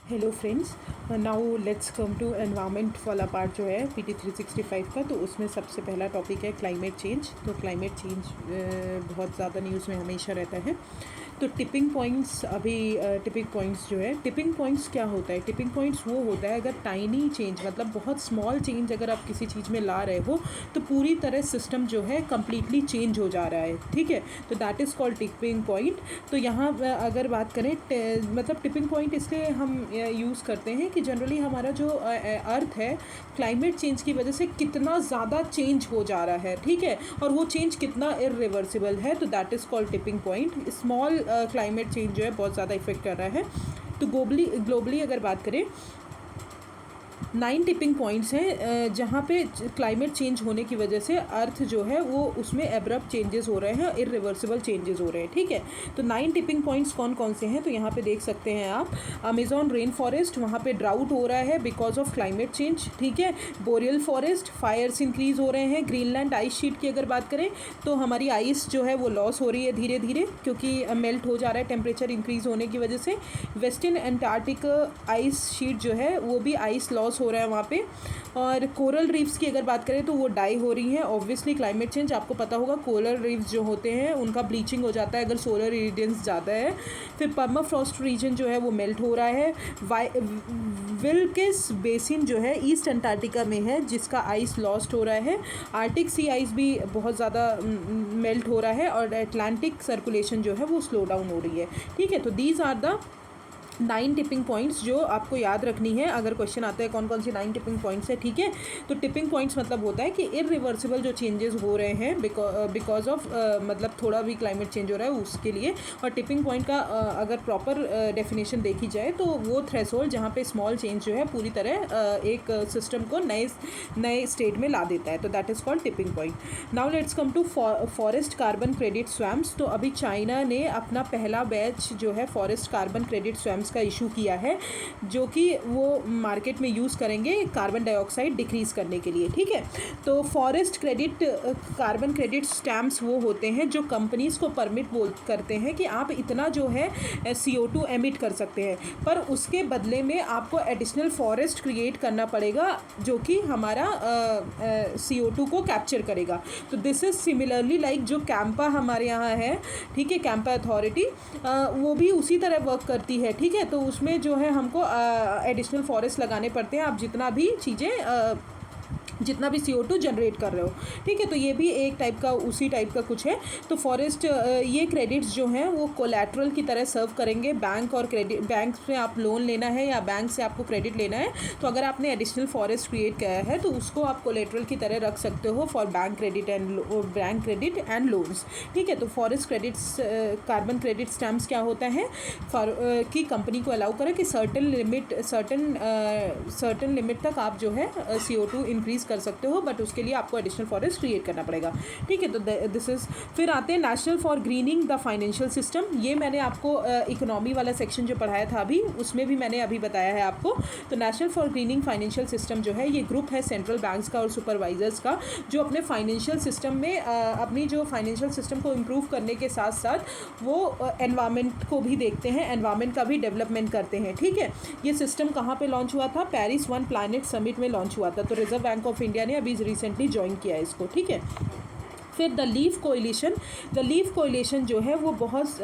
Hello friends, now let's come to environment वाला part जो है पीटी 365 का। तो उसमें सबसे पहला टॉपिक है क्लाइमेट चेंज। तो क्लाइमेट चेंज बहुत ज़्यादा न्यूज़ में हमेशा रहता है। तो टिपिंग पॉइंट्स, अभी टिपिंग पॉइंट्स जो है, टिपिंग पॉइंट्स क्या होता है? टिपिंग पॉइंट्स वो होता है अगर टाइनी चेंज, मतलब बहुत स्मॉल चेंज अगर आप किसी चीज़ में ला रहे हो तो पूरी तरह सिस्टम जो है कम्प्लीटली चेंज हो जा रहा है। ठीक है, तो that is called tipping point. तो यहाँ अगर बात करें मतलब टिपिंग पॉइंट इसलिए हम यूज़ करते हैं कि जनरली हमारा जो अर्थ है क्लाइमेट चेंज की वजह से कितना ज़्यादा चेंज हो जा रहा है। ठीक है, और वो चेंज कितना इरिवर्सिबल है, तो that is called tipping point. Small climate change जो है बहुत ज़्यादा इफेक्ट कर रहा है। तो ग्लोबली अगर बात करें 9 टिपिंग पॉइंट्स हैं जहाँ पे क्लाइमेट चेंज होने की वजह से अर्थ जो है वो उसमें एब्रप्ट चेंजेस हो रहे हैं, इरिवर्सिबल चेंजेस हो रहे हैं। ठीक है, तो 9 टिपिंग पॉइंट्स कौन कौन से हैं? तो यहाँ पे देख सकते हैं आप, अमेजॉन रेन फॉरेस्ट, वहाँ पे ड्राउट हो रहा है बिकॉज ऑफ क्लाइमेट चेंज। ठीक है, बोरियल फॉरेस्ट, फायर्स इंक्रीज हो रहे हैं। ग्रीनलैंड आइस शीट की अगर बात करें तो हमारी आइस जो है वो लॉस हो रही है धीरे धीरे, क्योंकि मेल्ट हो जा रहा है टेम्परेचर इंक्रीज होने की वजह से। वेस्टर्न एंटार्क्टिक आइस शीट जो है वो भी आइस लॉस हो रहा है वहाँ पे। और कोरल रीफ्स की अगर बात करें तो वो डाई हो रही हैं। ऑब्वियसली क्लाइमेट चेंज, आपको पता होगा, कोरल रीफ्स जो होते हैं उनका ब्लीचिंग हो जाता है अगर सोलर इरेडियंस ज़्यादा है। फिर परमाफ्रॉस्ट रीजन जो है वो मेल्ट हो रहा है। विल्किस बेसिन जो है ईस्ट अंटार्कटिका में है, जिसका आइस लॉस्ट हो रहा है। आर्टिक सी आइस भी बहुत ज़्यादा मेल्ट हो रहा है। और अटलांटिक सर्कुलेशन जो है वो स्लो डाउन हो रही है। ठीक है, तो these are the 9 tipping points जो आपको याद रखनी है अगर क्वेश्चन आता है कौन कौन सी 9 टिपिंग पॉइंट्स है। ठीक है, तो टिपिंग पॉइंट्स मतलब होता है कि इरिवर्सिबल जो चेंजेस हो रहे हैं बिकॉज ऑफ मतलब थोड़ा भी क्लाइमेट चेंज हो रहा है उसके लिए। और टिपिंग पॉइंट का अगर प्रॉपर डेफिनेशन देखी जाए तो वो थ्रेशोल्ड जहाँ पे स्मॉल चेंज जो है पूरी तरह एक सिस्टम को नए स्टेट में ला देता है, तो that is called tipping point. Now let's come to forest carbon credit swaps. तो अभी चाइना ने अपना पहला बैच जो है फॉरेस्ट कार्बन क्रेडिट स्वैम्स का इशू किया है, जो कि वो मार्केट में यूज़ करेंगे कार्बन डाइऑक्साइड डिक्रीज़ करने के लिए। ठीक है, तो forest credit carbon credit stamps वो होते हैं जो कंपनीज़ को परमिट करते हैं कि आप इतना जो है CO2 एमिट कर सकते हैं, पर उसके बदले में आपको एडिशनल फॉरेस्ट क्रिएट करना पड़ेगा जो कि हमारा CO2 को कैप्चर करेगा। तो दिस इज़ सिमिलरली लाइक जो कैंपा हमारे यहाँ है, ठीक है, कैंपा अथॉरिटी, वो भी उसी तरह वर्क करती है। ठीक है, तो उसमें जो है हमको एडिशनल फॉरेस्ट लगाने पड़ते हैं, आप जितना भी CO2 जनरेट कर रहे हो। ठीक है, तो ये भी एक टाइप का उसी टाइप का कुछ है। तो फॉरेस्ट ये क्रेडिट्स जो हैं वो कोलैटरल की तरह सर्व करेंगे। बैंक में आप लोन लेना है या बैंक से आपको क्रेडिट लेना है, तो अगर आपने एडिशनल फॉरेस्ट क्रिएट किया है तो उसको आप कोलैटरल की तरह रख सकते हो for bank credit and loans. ठीक है, तो forest credits carbon credit stamps क्या होता है कि कंपनी को अलाउ करें कि सर्टन लिमिट तक आप जो है CO2 इंक्रीज कर सकते हो, बट उसके लिए आपको एडिशनल फॉरेस्ट क्रिएट करना पड़ेगा। ठीक है, तो दिस इज। फिर आते हैं national for grinning the financial system. ये मैंने आपको इकोनॉमी वाला सेक्शन जो पढ़ाया था अभी, उसमें भी मैंने अभी बताया है आपको। तो national for grinning financial system जो है ये ग्रुप है सेंट्रल बैंक्स का और सुपरवाइजर्स का, जो अपने फाइनेंशियल सिस्टम में अपनी जो फाइनेंशियल सिस्टम को इम्प्रूव करने के साथ साथ वो एनवायरनमेंट को भी देखते हैं, एनवायरनमेंट का भी डेवलपमेंट करते हैं। ठीक है, ये सिस्टम कहाँ पे लॉन्च हुआ था? पेरिस वन प्लैनेट समिट में लॉन्च हुआ था। तो रिजर्व बैंक ऑफ इंडिया ने अभी रिसेंटली ज्वाइन किया है इसको। ठीक है, फिर द लीफ कोalition जो है वो बहुत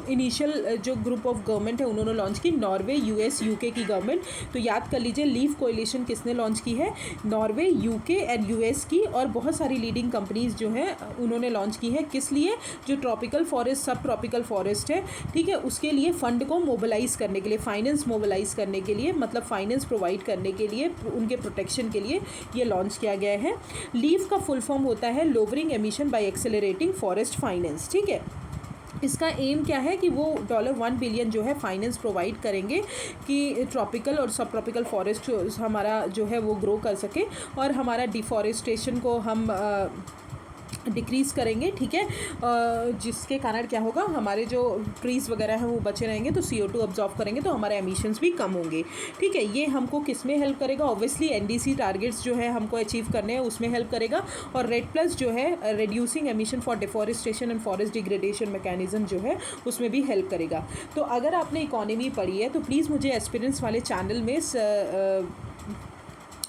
इनिशियल जो ग्रुप ऑफ गवर्नमेंट है उन्होंने लॉन्च की, नॉर्वे, US, UK की गवर्नमेंट। तो याद कर लीजिए लीफ कोalition किसने लॉन्च की है? नॉर्वे, UK एंड US की, और बहुत सारी लीडिंग कंपनीज जो हैं उन्होंने लॉन्च की है। किस लिए? जो ट्रॉपिकल फॉरेस्ट, सब ट्रॉपिकल फॉरेस्ट है, ठीक है, उसके लिए फंड को मोबिलाइज करने के लिए, फाइनेंस मोबिलाइज करने के लिए, मतलब फाइनेंस प्रोवाइड करने के लिए, उनके प्रोटेक्शन के लिए ये लॉन्च किया गया है। लीफ का फुल फॉर्म होता है lowering emission by accelerating forest finance. ठीक है, इसका एम क्या है कि वो $1 बिलियन जो है फाइनेंस प्रोवाइड करेंगे कि ट्रॉपिकल और सब ट्रॉपिकल फॉरेस्ट हमारा जो है वो ग्रो कर सके और हमारा डिफॉरेस्टेशन को हम डिक्रीज़ करेंगे, ठीक है, जिसके कारण क्या होगा, हमारे जो ट्रीज़ वगैरह हैं वो बचे रहेंगे तो CO2 अब्जॉर्ब करेंगे तो हमारे एमिशंस भी कम होंगे, ठीक है। ये हमको किस में हेल्प करेगा, ऑब्वियसली NDC टारगेट्स जो है हमको अचीव करने हैं उसमें हेल्प करेगा। और रेड प्लस जो है reducing emission for deforestation and forest degradation mechanism जो है उसमें भी हेल्प करेगा। तो अगर आपने इकोनॉमी पढ़ी है तो प्लीज़ मुझे एस्पिरेंट्स वाले चैनल में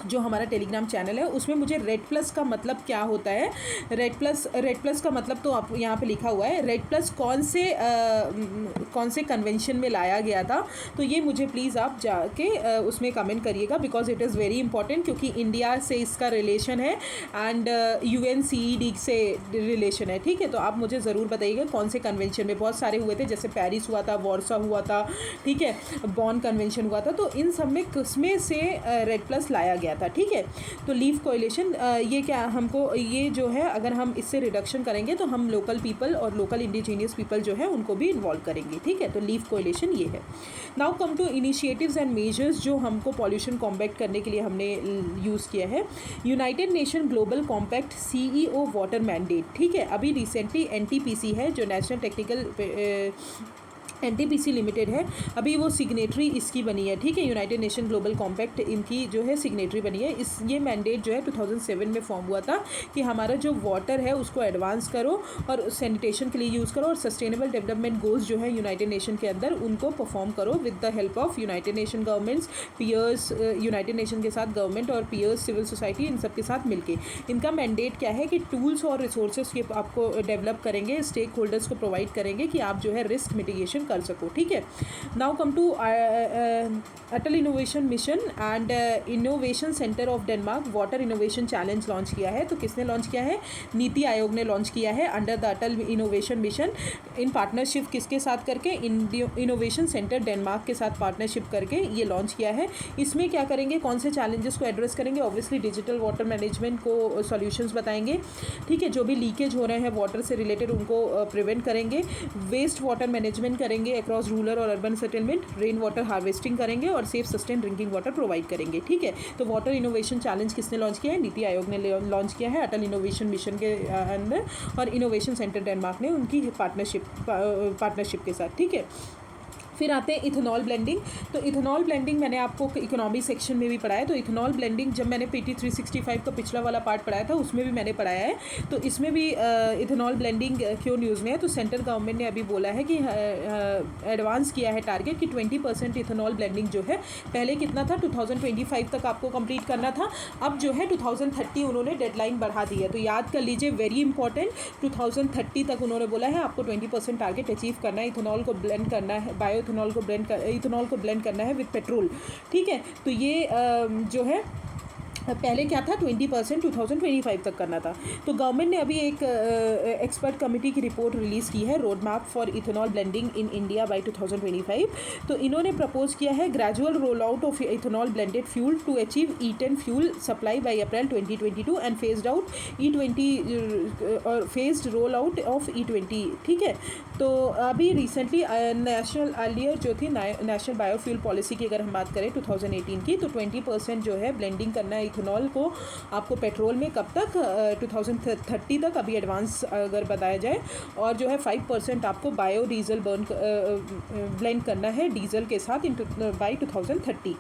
जो हमारा टेलीग्राम चैनल है उसमें मुझे रेड प्लस का मतलब क्या होता है, रेड प्लस का मतलब तो आप यहाँ पे लिखा हुआ है, रेड प्लस कौन से कन्वेंशन में लाया गया था, तो ये मुझे प्लीज़ आप जाके उसमें कमेंट करिएगा, because it is very important, क्योंकि इंडिया से इसका रिलेशन है एंड UNCED से रिलेशन है, ठीक है। तो आप मुझे ज़रूर बताइएगा कौन से कन्वेंशन में, बहुत सारे हुए थे, जैसे पेरिस हुआ था, वार्सा हुआ था, ठीक है, बॉन कन्वेंशन हुआ था, तो इन सब में किसमें से रेड प्लस लाया गया था, ठीक है। तो लीव कोएलिशन ये क्या हमको, ये जो है अगर हम इससे रिडक्शन करेंगे तो हम लोकल पीपल और लोकल इंडिजीनियस पीपल जो है उनको भी इन्वॉल्व करेंगे, ठीक है। तो लीव कोएलिशन ये है। Now come to initiatives and measures जो हमको पॉल्यूशन कॉम्बैट करने के लिए हमने यूज़ किया है। United nation global compact CEO water mandate, ठीक है, अभी रिसेंटली NTPC है जो नेशनल टेक्निकल NTPC लिमिटेड है, अभी वो सिग्नेटरी इसकी बनी है, ठीक है, यूनाइटेड नेशन ग्लोबल कॉम्पैक्ट इनकी जो है सिग्नेटरी बनी है। ये मैंडेट जो है 2007 में फॉर्म हुआ था कि हमारा जो वाटर है उसको एडवांस करो और सैनिटेशन के लिए यूज़ करो, और सस्टेनेबल डेवलपमेंट गोल्स जो है यूनाइटेड नेशन के अंदर उनको परफॉर्म करो with the help of United Nation governments, peers, United Nation के साथ गवर्नमेंट और पीयर्स, सिविल सोसाइटी, इन सब के साथ मिलके। इनका मैंडेट क्या है कि टूल्स और रिसोर्सेज के आपको डेवलप करेंगे, स्टेक होल्डर्स को प्रोवाइड करेंगे कि आप जो है रिस्क मिटिगेशन कर सको, ठीक है। Now come to Atal innovation mission and innovation centre of Denmark water innovation challenge launch किया है। तो किसने लॉन्च किया है, नीति आयोग ने लॉन्च किया है under the Atal innovation mission, in partnership किसके साथ करके, इनोवेशन सेंटर डेनमार्क के साथ पार्टनरशिप करके ये लॉन्च किया है। इसमें क्या करेंगे, कौन से चैलेंजेस को एड्रेस करेंगे, ऑब्वियसली डिजिटल वाटर मैनेजमेंट को सॉल्यूशंस बताएंगे, ठीक है, जो भी लीकेज हो रहे हैं वाटर से रिलेटेड उनको प्रिवेंट करेंगे, वेस्ट वाटर मैनेजमेंट करेंगे अक्रॉस रूरल और urban settlement, rain water harvesting करेंगे और safe sustain drinking water provide करेंगे, ठीक है। तो वाटर इनोवेशन चैलेंज किसने लॉन्च किया है, नीति आयोग ने लॉन्च किया है अटल इनोवेशन मिशन के अंदर, और इनोवेशन सेंटर डेनमार्क ने उनकी पार्टनरशिप के साथ, ठीक है। फिर आते हैं इथेनॉल ब्लेंडिंग। तो इथेनॉल ब्लेंडिंग मैंने आपको इकोनॉमी सेक्शन में भी पढ़ाया, तो इथेनॉल ब्लेंडिंग जब मैंने PT 365 का पिछला वाला पार्ट पढ़ाया था उसमें भी मैंने पढ़ाया है। तो इसमें भी इथेनॉल ब्लेंडिंग क्यों न्यूज़ में है, तो सेंट्रल गवर्नमेंट ने अभी बोला है कि एडवांस किया है टारगेट कि 20% इथेनॉल ब्लेंडिंग जो है, पहले कितना था 2025 तक आपको कंप्लीट करना था, अब जो है 2030 उन्होंने डेडलाइन बढ़ा दी है। तो याद कर लीजिए, वेरी इंपॉर्टेंट, 2030 तक उन्होंने बोला है आपको 20% टारगेट अचीव करना है। इथेनॉल को ब्लेंड करना है, इथेनॉल को ब्लेंड करना है विद पेट्रोल, ठीक है। तो ये जो है पहले क्या था 20% 2025 तक करना था। तो गवर्नमेंट ने अभी एक एक्सपर्ट कमेटी की रिपोर्ट रिलीज़ की है, road map for ethanol blending in India by 2025। तो इन्होंने प्रपोज किया है gradual roll out of ethanol blended fuel to achieve E10 fuel supply by April 2022 and phased out E20 और phased role out of E20, ठीक है। तो अभी recently national earlier जो थी नेशनल बायोफ्यूल पॉलिसी की अगर हम बात करें 2018 की, तो 20% जो है ब्लेंडिंग करना है इथेनॉल को आपको पेट्रोल में कब तक 2030 तक, अभी एडवांस अगर बताया जाए, और जो है 5% आपको बायो डीजल ब्लेंड करना है डीजल के साथ बाई 2030,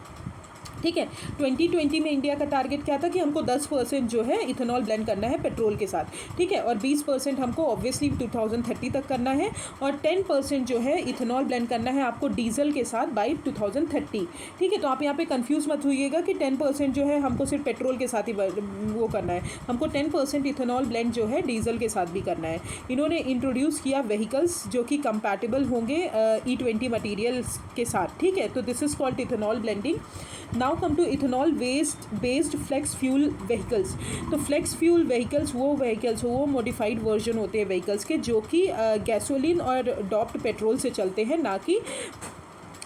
ठीक है। 2020 में इंडिया का टारगेट क्या था कि हमको 10% जो है इथेनॉल ब्लेंड करना है पेट्रोल के साथ, ठीक है, और 20% हमको ऑब्वियसली 2030 तक करना है, और 10% जो है इथेनॉल ब्लेंड करना है आपको डीजल के साथ बाई 2030, ठीक है। तो आप यहाँ पे कंफ्यूज मत होइएगा कि 10% जो है हमको सिर्फ पेट्रोल के साथ ही वो करना है, हमको 10% इथेनॉल ब्लेंड जो है डीजल के साथ भी करना है। इन्होंने इंट्रोड्यूस किया व्हीकल्स जो कि कंपैटिबल होंगे E20 मटीरियल्स के साथ, ठीक है। तो this is called ethanol blending. Now come to ethanol based flex fuel vehicles. तो फ्लेक्स फ्यूल व्हीकल्स वो मॉडिफाइड वर्जन होते हैं व्हीकल्स के जो कि गैसोलीन और डॉप्ड पेट्रोल से चलते हैं, ना कि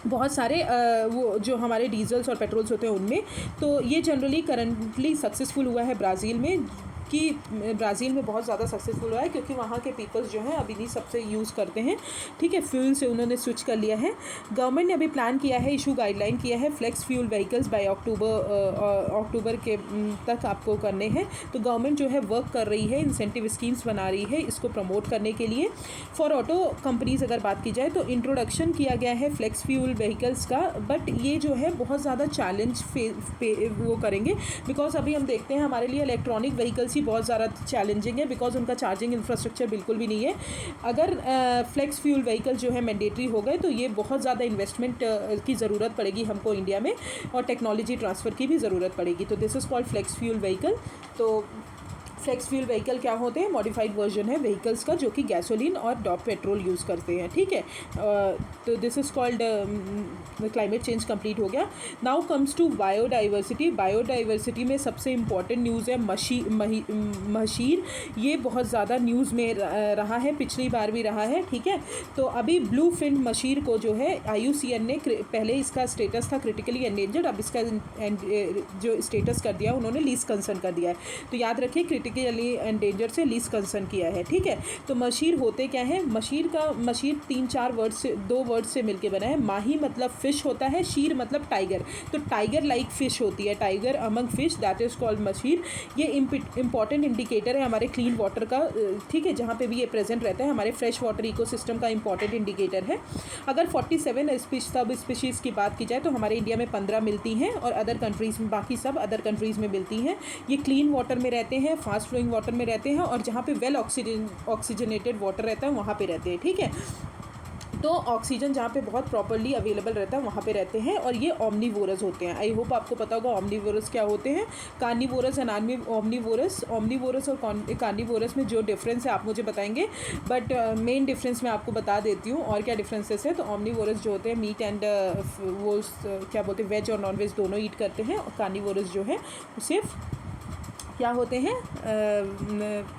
बहुत सारे वो जो हमारे डीजल्स और पेट्रोल्स होते हैं उनमें। तो ये जनरली करंटली सक्सेसफुल हुआ है ब्राज़ील में, कि ब्राज़ील में बहुत ज़्यादा सक्सेसफुल हुआ है क्योंकि वहाँ के पीपल्स जो हैं अब इन्हीं सबसे यूज़ करते हैं, ठीक है, फ्यूल से उन्होंने स्विच कर लिया है। गवर्नमेंट ने अभी प्लान किया है, इशू गाइडलाइन किया है, फ्लेक्स फ्यूल व्हीकल्स बाय अक्टूबर के तक आपको करने हैं। तो गवर्नमेंट जो है वर्क कर रही है, इंसेंटिव स्कीम्स बना रही है इसको प्रमोट करने के लिए। फॉर ऑटो कंपनीज़ अगर बात की जाए तो इंट्रोडक्शन किया गया है फ्लेक्स फ्यूल व्हीकल्स का, बट ये जो है बहुत ज़्यादा चैलेंज वो करेंगे बिकॉज अभी हम देखते हैं हमारे लिए इलेक्ट्रॉनिक व्हीकल्स ही बहुत ज़्यादा चैलेंजिंग है बिकॉज उनका चार्जिंग इंफ्रास्ट्रक्चर बिल्कुल भी नहीं है। अगर फ्लेक्स फ्यूल व्हीकल जो है मैंडेटरी हो गए तो ये बहुत ज़्यादा इन्वेस्टमेंट की ज़रूरत पड़ेगी हमको इंडिया में और टेक्नोलॉजी ट्रांसफ़र की भी ज़रूरत पड़ेगी। तो this is called flex fuel vehicle. तो फ्लेक्स फ्यूल व्हीकल क्या होते हैं? मॉडिफाइड वर्जन है व्हीकल्स का जो कि गैसोलीन और डॉप पेट्रोल यूज़ करते हैं, ठीक है। तो this is called climate change complete हो गया। Now comes to biodiversity. Biodiversity में सबसे इम्पॉर्टेंट न्यूज़ है मशीर। ये बहुत ज़्यादा न्यूज़ में रहा है, पिछली बार भी रहा है, ठीक है। तो अभी ब्लू फिन मशीर को जो है IUCN ने पहले इसका स्टेटस था क्रिटिकली एंडेंजर्ड, अब इसका जो स्टेटस कर दिया उन्होंने लीस्ट कंसर्न कर दिया है। तो याद रखिए क्रिटिकली एंडेंजर से लीस्ट कंसर्न किया है, ठीक है। तो मशीर होते क्या है? मशीर 3-4 वर्ड से 2 वर्ड से मिलके बना है। माही मतलब फिश होता है, शीर मतलब टाइगर। तो टाइगर लाइक फिश होती है, tiger among fish, that is called machine. ये इंपॉर्टेंट इंडिकेटर है हमारे क्लीन वाटर का, ठीक है, जहाँ पे भी ये प्रेजेंट रहता है हमारे फ्रेश वाटर इकोसिस्टम का इंपॉर्टेंट इंडिकेटर है। अगर 47 सब स्पीशीज़ की बात की जाए तो हमारे इंडिया में 15 मिलती हैं और अदर कंट्रीज़ में, बाकी सब अदर कंट्रीज़ में मिलती हैं। ये क्लीन वाटर में रहते हैं, फास्ट फ्लोइंग वाटर में रहते हैं और जहाँ पे वेल ऑक्सीजनेटेड वाटर रहता है वहाँ पे रहते हैं, ठीक है। तो ऑक्सीजन जहाँ पे बहुत प्रॉपर्ली अवेलेबल रहता है वहाँ पे रहते हैं और ये ऑमनीवोरस होते हैं। आई होप आपको पता होगा ऑमनीवोरस क्या होते हैं। कार्निवोरस एंड ऑमनीवोरस और कार्निवोरस में जो डिफरेंस है आप मुझे बताएंगे, बट मेन डिफरेंस मैं आपको बता देती हूँ और क्या डिफरेंसेस है। तो ऑमनीवोरस जो होते हैं मीट एंड वो क्या बोलते हैं वेज और नॉन वेज दोनों ईट करते हैं, और कार्निवोरस जो है वो सिर्फ क्या होते हैं,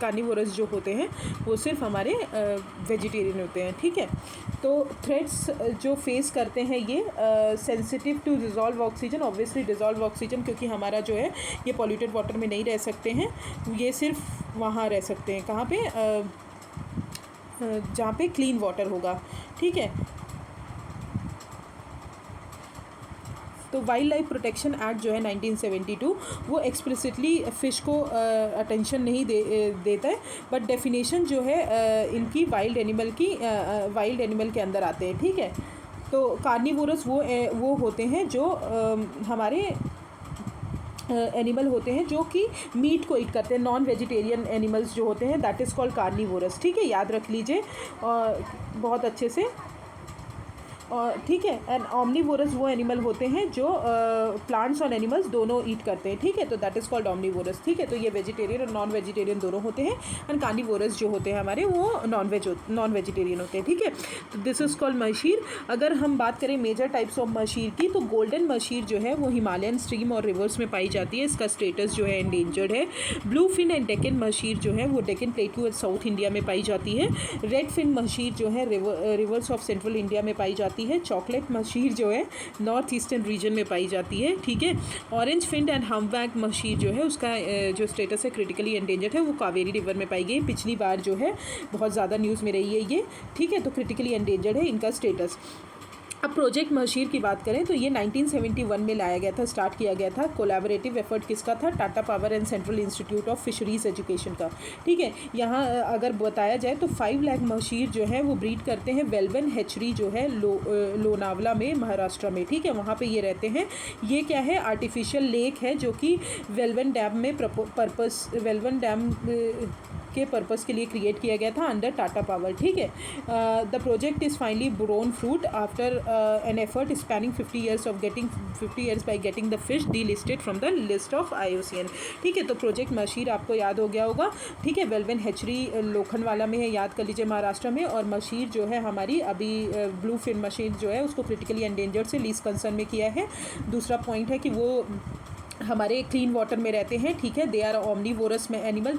कार्निवोरस जो होते हैं वो सिर्फ हमारे वेजिटेरियन होते हैं, ठीक है। तो थ्रेट्स जो फेस करते हैं ये sensitive to dissolve oxygen, obviously dissolve oxygen क्योंकि हमारा जो है ये पॉल्यूटेड वाटर में नहीं रह सकते हैं, ये सिर्फ वहाँ रह सकते हैं, कहाँ पे, जहाँ पे क्लीन वाटर होगा, ठीक है। तो वाइल्ड लाइफ प्रोटेक्शन एक्ट जो है 1972 वो एक्सप्लिसिटली फ़िश को अटेंशन नहीं देता है, बट डेफिनेशन जो है इनकी वाइल्ड एनिमल के अंदर आते हैं, ठीक है। तो कार्निवोरस वो होते हैं जो हमारे एनिमल होते हैं जो कि मीट को ईट करते हैं, नॉन वेजिटेरियन एनिमल्स जो होते हैं दैट इज़ कॉल्ड कार्निवोरस, ठीक है, याद रख लीजिए बहुत अच्छे से, और ठीक है। एंड ऑमनीवोरस वो एनिमल होते हैं जो प्लांट्स और एनिमल्स दोनों ईट करते हैं, ठीक है, तो दैट इज़ कॉल्ड ऑमनीवोरस, ठीक है। तो ये वेजिटेरियन और नॉन वेजिटेरियन दोनों होते हैं, एंड कार्निवोरस जो होते हैं हमारे वो नॉन वेजिटेरियन होते हैं, ठीक है। तो दिस इज़ कॉल्ड मशीर। अगर हम बात करें मेजर टाइप्स ऑफ मशीर की, तो गोल्डन मशीर जो है वो हिमालयन स्ट्रीम और रिवर्स में पाई जाती है, इसका स्टेटस जो है एंडेंजर्ड है। Blue fin and Deccan mahseer जो है वो डेकन प्लेटू और साउथ इंडिया में पाई जाती है। रेड फिन मशीर जो है रिवर्स ऑफ सेंट्रल इंडिया में पाई जाती है। चॉकलेट मशीर जो है नॉर्थ ईस्टर्न रीजन में पाई जाती है, ठीक है। Orange finned and humpback machine जो है उसका जो स्टेटस है क्रिटिकली एंडेंजर्ड है, वो कावेरी रिवर में पाई गई, पिछली बार जो है बहुत ज़्यादा न्यूज़ में रही है ये, ठीक है। तो क्रिटिकली एंडेंजर्ड है इनका स्टेटस। अब प्रोजेक्ट मशीर की बात करें तो ये 1971 में लाया गया था, स्टार्ट किया गया था। कोलैबोरेटिव एफर्ट किसका था? Tata power and central institute of fisheries education का, ठीक है। यहाँ अगर बताया जाए तो 5 लाख मशीर जो है वो ब्रीड करते हैं वेलवन हैचरी जो है लोनावला में महाराष्ट्र में, ठीक है, वहाँ पे ये रहते हैं। ये क्या है? आर्टिफिशियल लेक है जो कि वेलवन डैम के पर्पस के लिए क्रिएट किया गया था अंडर टाटा पावर, ठीक है। The project is finally borne fruit after an effort spanning 50 years by getting the fish delisted from the list of IUCN, ठीक है। तो प्रोजेक्ट मशीर आपको याद हो गया होगा, ठीक है। वेलवन हैचरी लोखंडवाला में है, याद कर लीजिए, महाराष्ट्र में। और मशीर जो है हमारी अभी ब्लू फिन मशीर जो है उसको क्रिटिकली एंडेंजर्ड से लीस्ट कंसर्न में किया है। दूसरा पॉइंट है कि वो हमारे क्लीन वाटर में रहते हैं, ठीक है, दे आर ऑमनीवोरस में एनिमल,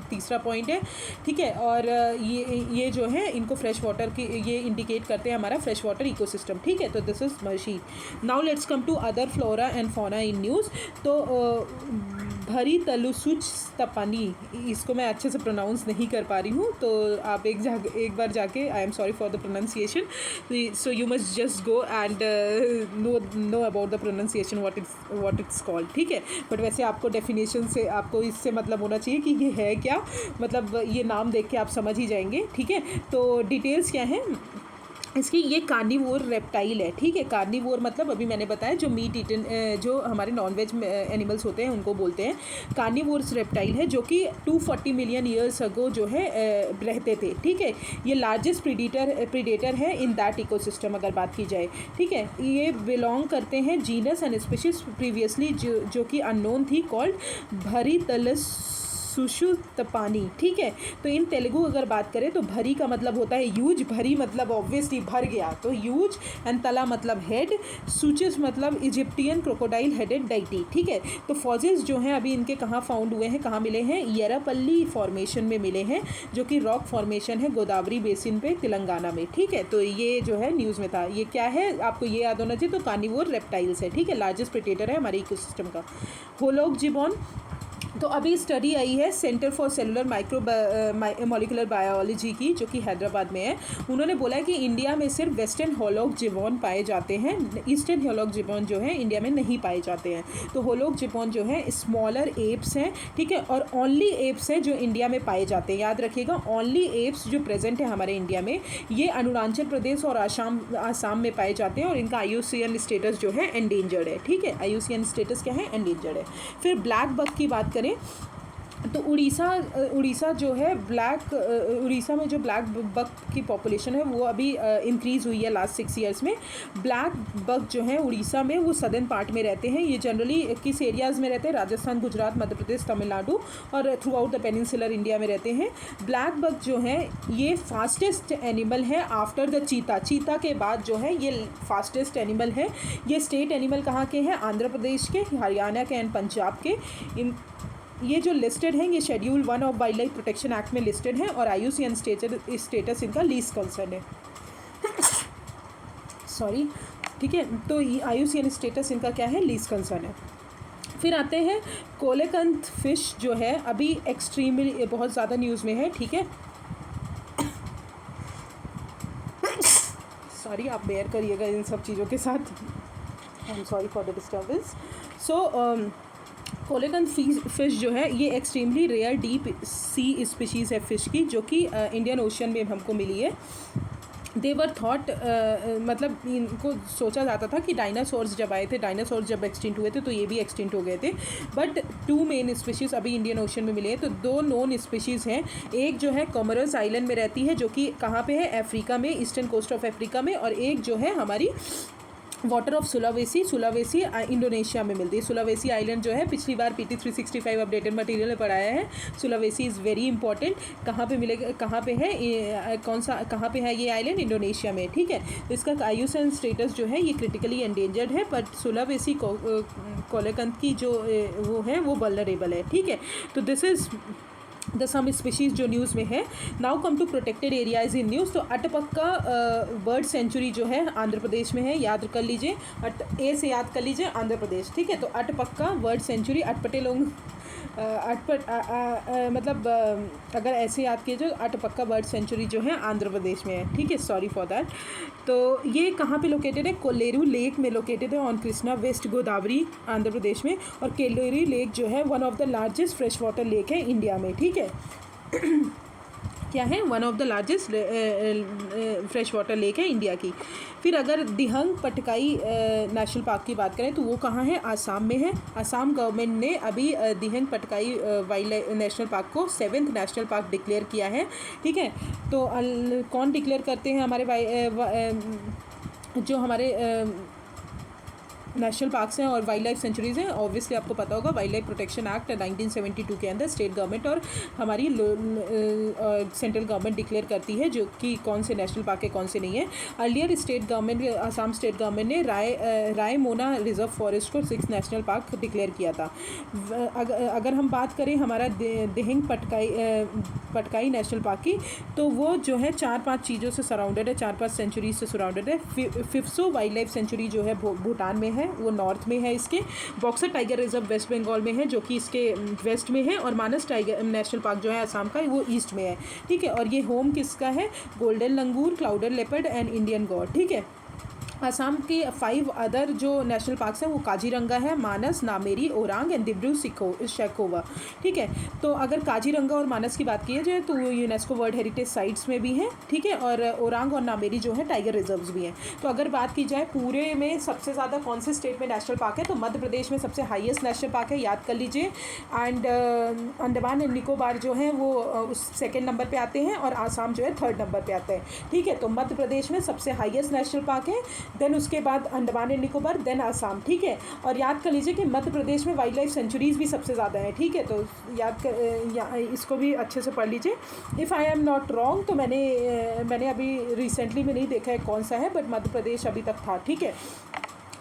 तीसरा पॉइंट है, ठीक है। और ये जो है इनको फ्रेश वाटर की ये इंडिकेट करते हैं हमारा फ्रेश वाटर इकोसिस्टम, ठीक है। तो this is mahseer. Now let's come to other flora and fauna in news. तो भरी तलुसुच तपनी, इसको मैं अच्छे से प्रोनाउंस नहीं कर पा रही हूँ, तो आप एक बार जाके, आई am sorry for the pronunciation, so you must just go and know about the pronunciation what it's called, ठीक है। बट वैसे आपको डेफिनेशन से आपको इससे मतलब होना चाहिए कि ये है क्या, मतलब ये नाम देख के आप समझ ही जाएंगे, ठीक है। तो डिटेल्स क्या है इसकी, ये कार्निवोर रेप्टाइल है, ठीक है। कार्निवोर मतलब अभी मैंने बताया जो मीट ईटन, जो हमारे नॉनवेज एनिमल्स होते हैं उनको बोलते हैं कार्निवोर्स रेप्टाइल है, जो कि 240 मिलियन ईयर्स अगो जो है रहते थे, ठीक है। ये लार्जेस्ट प्रीडेटर है इन दैट इकोसिस्टम अगर बात की जाए, ठीक है। ये बिलोंग करते हैं जीनस एंड स्पीशीज प्रीवियसली जो कि अननोन थी, कॉल्ड भरीतलस सुषुप्तपानी, ठीक है। तो इन तेलुगु अगर बात करें तो भरी का मतलब होता है यूज, भरी मतलब ऑब्वियसली भर गया, तो यूज, एंड तला मतलब हेड, सुचिस मतलब इजिप्टियन क्रोकोडाइल हेडेड डाइटी, ठीक है। तो फॉसिल्स जो हैं अभी इनके कहाँ फाउंड हुए हैं, कहाँ मिले हैं, येरापल्ली फॉर्मेशन में मिले हैं, जो कि रॉक फॉर्मेशन है गोदावरी बेसिन पे तेलंगाना में, ठीक है। तो ये जो है न्यूज़ में था, ये क्या है आपको ये याद होना चाहिए। तो कार्निवोर रेप्टाइल्स है, ठीक है, लार्जेस्ट प्रेडेटर है हमारे इकोसिस्टम का। होलोग जिबॉन, तो अभी स्टडी आई है centre for cellular molecular biology की, जो कि हैदराबाद में है। उन्होंने बोला है कि इंडिया में सिर्फ वेस्टर्न होलोग जिबॉन पाए जाते हैं, ईस्टर्न होलोग जिबॉन जो है इंडिया में नहीं पाए जाते हैं। तो होलोग जिबॉन जो है स्मॉलर एप्स हैं, ठीक है, और ओनली एप्स हैं जो इंडिया में पाए जाते हैं। याद रखिएगा, ओनली एप्स जो प्रेजेंट है हमारे इंडिया में, ये अरुणाचल प्रदेश और आसाम में पाए जाते हैं, और इनका IUCN स्टेटस जो है एंडेंजर्ड है, ठीक है। IUCN स्टेटस क्या है, एंडेंजर्ड है। फिर ब्लैक बक की बात करें तो उड़ीसा जो है उड़ीसा में जो ब्लैक बक की पॉपुलेशन है वो अभी इंक्रीज़ हुई है लास्ट 6 ईयर्स में। ब्लैक बक जो है उड़ीसा में वो सदर्न पार्ट में रहते हैं। ये जनरली किस एरियाज़ में रहते हैं, राजस्थान, गुजरात, मध्य प्रदेश, तमिलनाडु और through out the peninsular India में रहते हैं। ब्लैक बक जो है ये फास्टेस्ट एनिमल है आफ्टर द चीता के बाद जो है ये फास्टेस्ट एनिमल है। ये स्टेट एनिमल कहाँ के हैं, आंध्र प्रदेश के, हरियाणा के एंड पंजाब के। ये जो लिस्टेड हैं ये schedule 1 of wild life protection act में लिस्टेड हैं, और IUCN स्टेटस इनका लीस्ट कंसर्न है, सॉरी, ठीक है। तो IUCN स्टेटस इनका क्या है, लीस्ट कंसर्न है। फिर आते हैं कोलेकंथ फिश जो है अभी एक्सट्रीमली बहुत ज़्यादा न्यूज़ में है, ठीक है। सॉरी, आप बेयर करिएगा इन सब चीज़ों के साथ, I am sorry for the disturbance. So coelacanth fish जो है ये extremely rare deep sea species है फ़िश की, जो कि इंडियन ओशन में हमको मिली है। देवर थॉट मतलब इनको सोचा जाता था कि डायनासोर्स जब आए थे, डायनासोर्स जब एक्सटिंक्ट हुए थे तो ये भी एक्सटिंक्ट हो गए थे, बट 2 मेन स्पीशीज़ अभी इंडियन ओशन में मिले हैं। तो 2 नॉन स्पीशीज़ हैं, एक जो है कोमोरोस आइलैंड में रहती है, जो कि कहाँ पे है, अफ्रीका में, ईस्टर्न कोस्ट ऑफ अफ्रीका में, और एक जो है हमारी वाटर ऑफ सुलावेसी इंडोनेशिया में मिलती है। सुलावेसी आइलैंड जो है पिछली बार PT 365 अपडेटेड मटेरियल में पढ़ाया है। Sulawesi is very important. कहाँ पे मिलेगा, कहाँ पे है, कहाँ पे है ये आइलैंड, इंडोनेशिया में, ठीक है। तो इसका IUCN स्टेटस जो है ये क्रिटिकली एंडेंजर्ड है, बट सुलावेसी कोलेकंथ की जो वो है वो वल्नरेबल है, ठीक है। तो this is the some species जो न्यूज़ में है। Now come to protected areas in news. तो अटपक्का बर्ड सेंचुरी जो है आंध्र प्रदेश में है, याद कर लीजिए, ए से याद कर लीजिए आंध्र प्रदेश, ठीक है। तो अटपक्का बर्ड सेंचुरी, अटपटे लोग मतलब अगर ऐसे याद कीजिए, अटपक्का बर्ड सेंचुरी जो है आंध्र प्रदेश में है, ठीक है, सॉरी फॉर दैट। तो ये कहाँ पे लोकेटेड है, कोल्लेरू लेक में लोकेटेड है ऑन कृष्णा वेस्ट गोदावरी आंध्र प्रदेश में। और कोल्लेरू लेक जो है one of the largest fresh water lake है इंडिया में, ठीक है। क्या है, one of the largest fresh water lake है इंडिया की। फिर अगर दिहंग पटकाई नेशनल पार्क की बात करें तो वो कहाँ है, आसाम में है। आसाम गवर्नमेंट ने अभी Dihang Patkai wild life national park को 7th नेशनल पार्क डिक्लेयर किया है, ठीक है। तो कौन डिक्लेयर करते हैं, हमारे जो हमारे नेशनल पार्क्स हैं और वाइल्ड लाइफ सेंचुरीज़ हैं। ऑब्वियसली आपको पता होगा वाइल्ड लाइफ प्रोटेक्शन एक्ट 1972 के अंदर स्टेट गवर्नमेंट और हमारी सेंट्रल गवर्नमेंट डिक्लेयर करती है जो कि कौन से नेशनल पार्क है, कौन से नहीं है। Earlier state government, Assam state government ने रायमोना रिजर्व फॉरेस्ट को 6th नेशनल पार्क डिक्लेयर किया था। अगर हम बात करें हमारा दिहंग पटकाई नेशनल पार्क की, तो वो जो है 4-5 चीज़ों से सराउंडेड है, 4-5 सेंचुरीज से सराउंडेड है। फिफ्सो वाइल्ड लाइफ सेंचुरी जो है भूटान में है, है वो नॉर्थ में है इसके। बॉक्सर टाइगर रिजर्व वेस्ट बंगाल में है जो कि इसके वेस्ट में है, और मानस टाइगर नेशनल पार्क जो है असम का वो ईस्ट में है, ठीक है। और ये होम किसका है? Golden langur, clouded leopard and Indian God, ठीक है। असम के 5 अदर जो नेशनल पार्क्स हैं वो काजीरंगा है, मानस, नामेरी, ओरांग एंड दिब्रू सैखोवा, ठीक है। तो अगर काजीरंगा और मानस की बात की जाए तो वो यूनेस्को वर्ल्ड हेरिटेज साइट्स में भी हैं, ठीक है। और ओरांग और नामेरी जो है टाइगर रिजर्व्स भी हैं। तो अगर बात की जाए पूरे में सबसे ज़्यादा कौन से स्टेट में नेशनल पार्क है, तो मध्य प्रदेश में सबसे हाईएस्ट नेशनल पार्क है, याद कर लीजिए। एंड अंडमान एंड निकोबार जो हैं वो उस सेकेंड नंबर पर आते हैं, और आसाम जो है 3rd नंबर पर आता है, ठीक है। तो मध्य प्रदेश में सबसे हाईएस्ट नेशनल पार्क है, देन उसके बाद अंडमान एंड निकोबार, देन आसाम, ठीक है। और याद कर लीजिए कि मध्य प्रदेश में वाइल्ड लाइफ सेंचुरीज़ भी सबसे ज़्यादा हैं, ठीक है। तो इसको भी अच्छे से पढ़ लीजिए। If I am not wrong तो मैंने अभी रिसेंटली में नहीं देखा है कौन सा है, बट मध्य प्रदेश अभी तक था, ठीक है।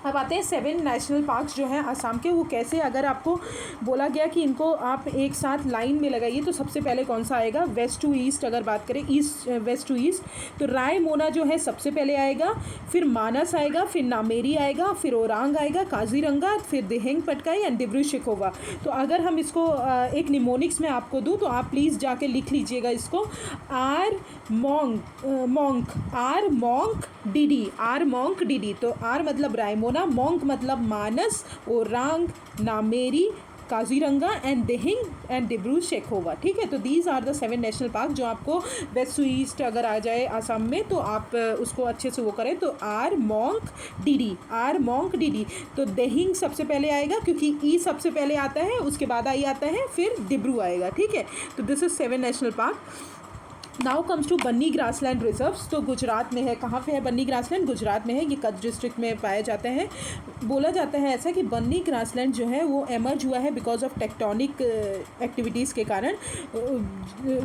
अब आते हैं 7 नेशनल पार्क्स जो हैं आसाम के, वो कैसे, अगर आपको बोला गया कि इनको आप एक साथ लाइन में लगाइए तो सबसे पहले कौन सा आएगा? वेस्ट टू ईस्ट अगर बात करें, वेस्ट टू ईस्ट, तो रायमोना जो है सबसे पहले आएगा, फिर मानस आएगा, फिर नामेरी आएगा, फिर ओरांग आएगा, काजीरंगा, फिर दिहिंग पटकाई एंड दिब्रू सैखोवा। तो अगर हम इसको एक निमोनिक्स में आपको दूँ तो आप प्लीज़ जाके लिख लीजिएगा इसको, आर मॉन्क डी। तो आर मतलब रायमोना, मॉन्क मतलब मानस, ओरांग, नामेरी, काजीरंगा एंड दिहिंग एंड दिब्रू सैखोवा, ठीक है। तो these are the 7 national park जो आपको वेस्ट टू ईस्ट अगर आ जाए आसाम में तो आप उसको अच्छे से वो करें। तो आर मॉन्क डी। तो दिहिंग सबसे पहले आएगा क्योंकि ई सबसे पहले आता है, उसके बाद आई आता है, फिर दिब्रू आएगा, ठीक है। तो this is 7 national park. Now comes to Banni grassland reserves. तो गुजरात में है, कहाँ पे है बन्नी ग्रासलैंड? गुजरात में है, ये कच्छ डिस्ट्रिक्ट में पाया जाता है। बोला जाता है ऐसा कि बन्नी ग्रासलैंड जो है वो एमर्ज हुआ है बिकॉज ऑफ टेक्टोनिक एक्टिविटीज़ के कारण।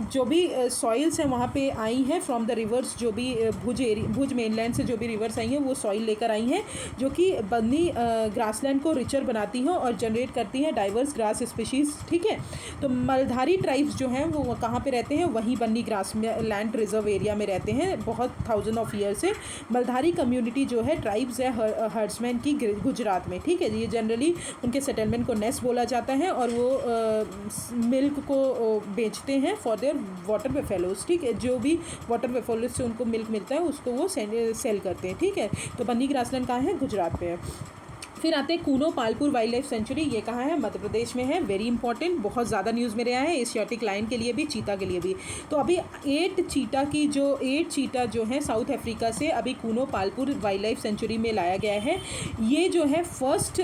जो भी सॉइल्स हैं वहाँ पे आई हैं फ्रॉम द रिवर्स, जो भी भुज मेनलैंड से जो भी रिवर्स आई हैं वो सॉइल लेकर आई हैं, जो कि बन्नी ग्रासलैंड को रिचर बनाती हैं और जनरेट करती हैं डाइवर्स ग्रास स्पीशीज़, ठीक है। तो मलधारी ट्राइब्स जो हैं वो कहाँ पे रहते हैं? वहीं बन्नी ग्रास लैंड रिजर्व एरिया में रहते हैं बहुत 1000 ऑफ ईयर से। मलधारी कम्युनिटी जो है ट्राइब्स है हर्ड्समैन की गुजरात में, ठीक है। ये जनरली उनके सेटलमेंट को नेस बोला जाता है, और वो मिल्क को बेचते हैं फॉर देयर वाटर बेफेलोज, ठीक है। जो भी वाटर बेफेलोज से उनको मिल्क मिलता है उसको वो सेल करते हैं, ठीक है। तो बन्नी ग्रासलैंड कहाँ है? गुजरात पे है। फिर आते हैं Kuno Palpur wildlife century, ये कहाँ है? मध्य प्रदेश में है। वेरी इंपॉर्टेंट, बहुत ज़्यादा न्यूज़ में रहा है एशियाटिक लायन के लिए भी, चीता के लिए भी। तो अभी 8 चीता जो है साउथ अफ्रीका से अभी Kuno Palpur wildlife century में लाया गया है। ये जो है फर्स्ट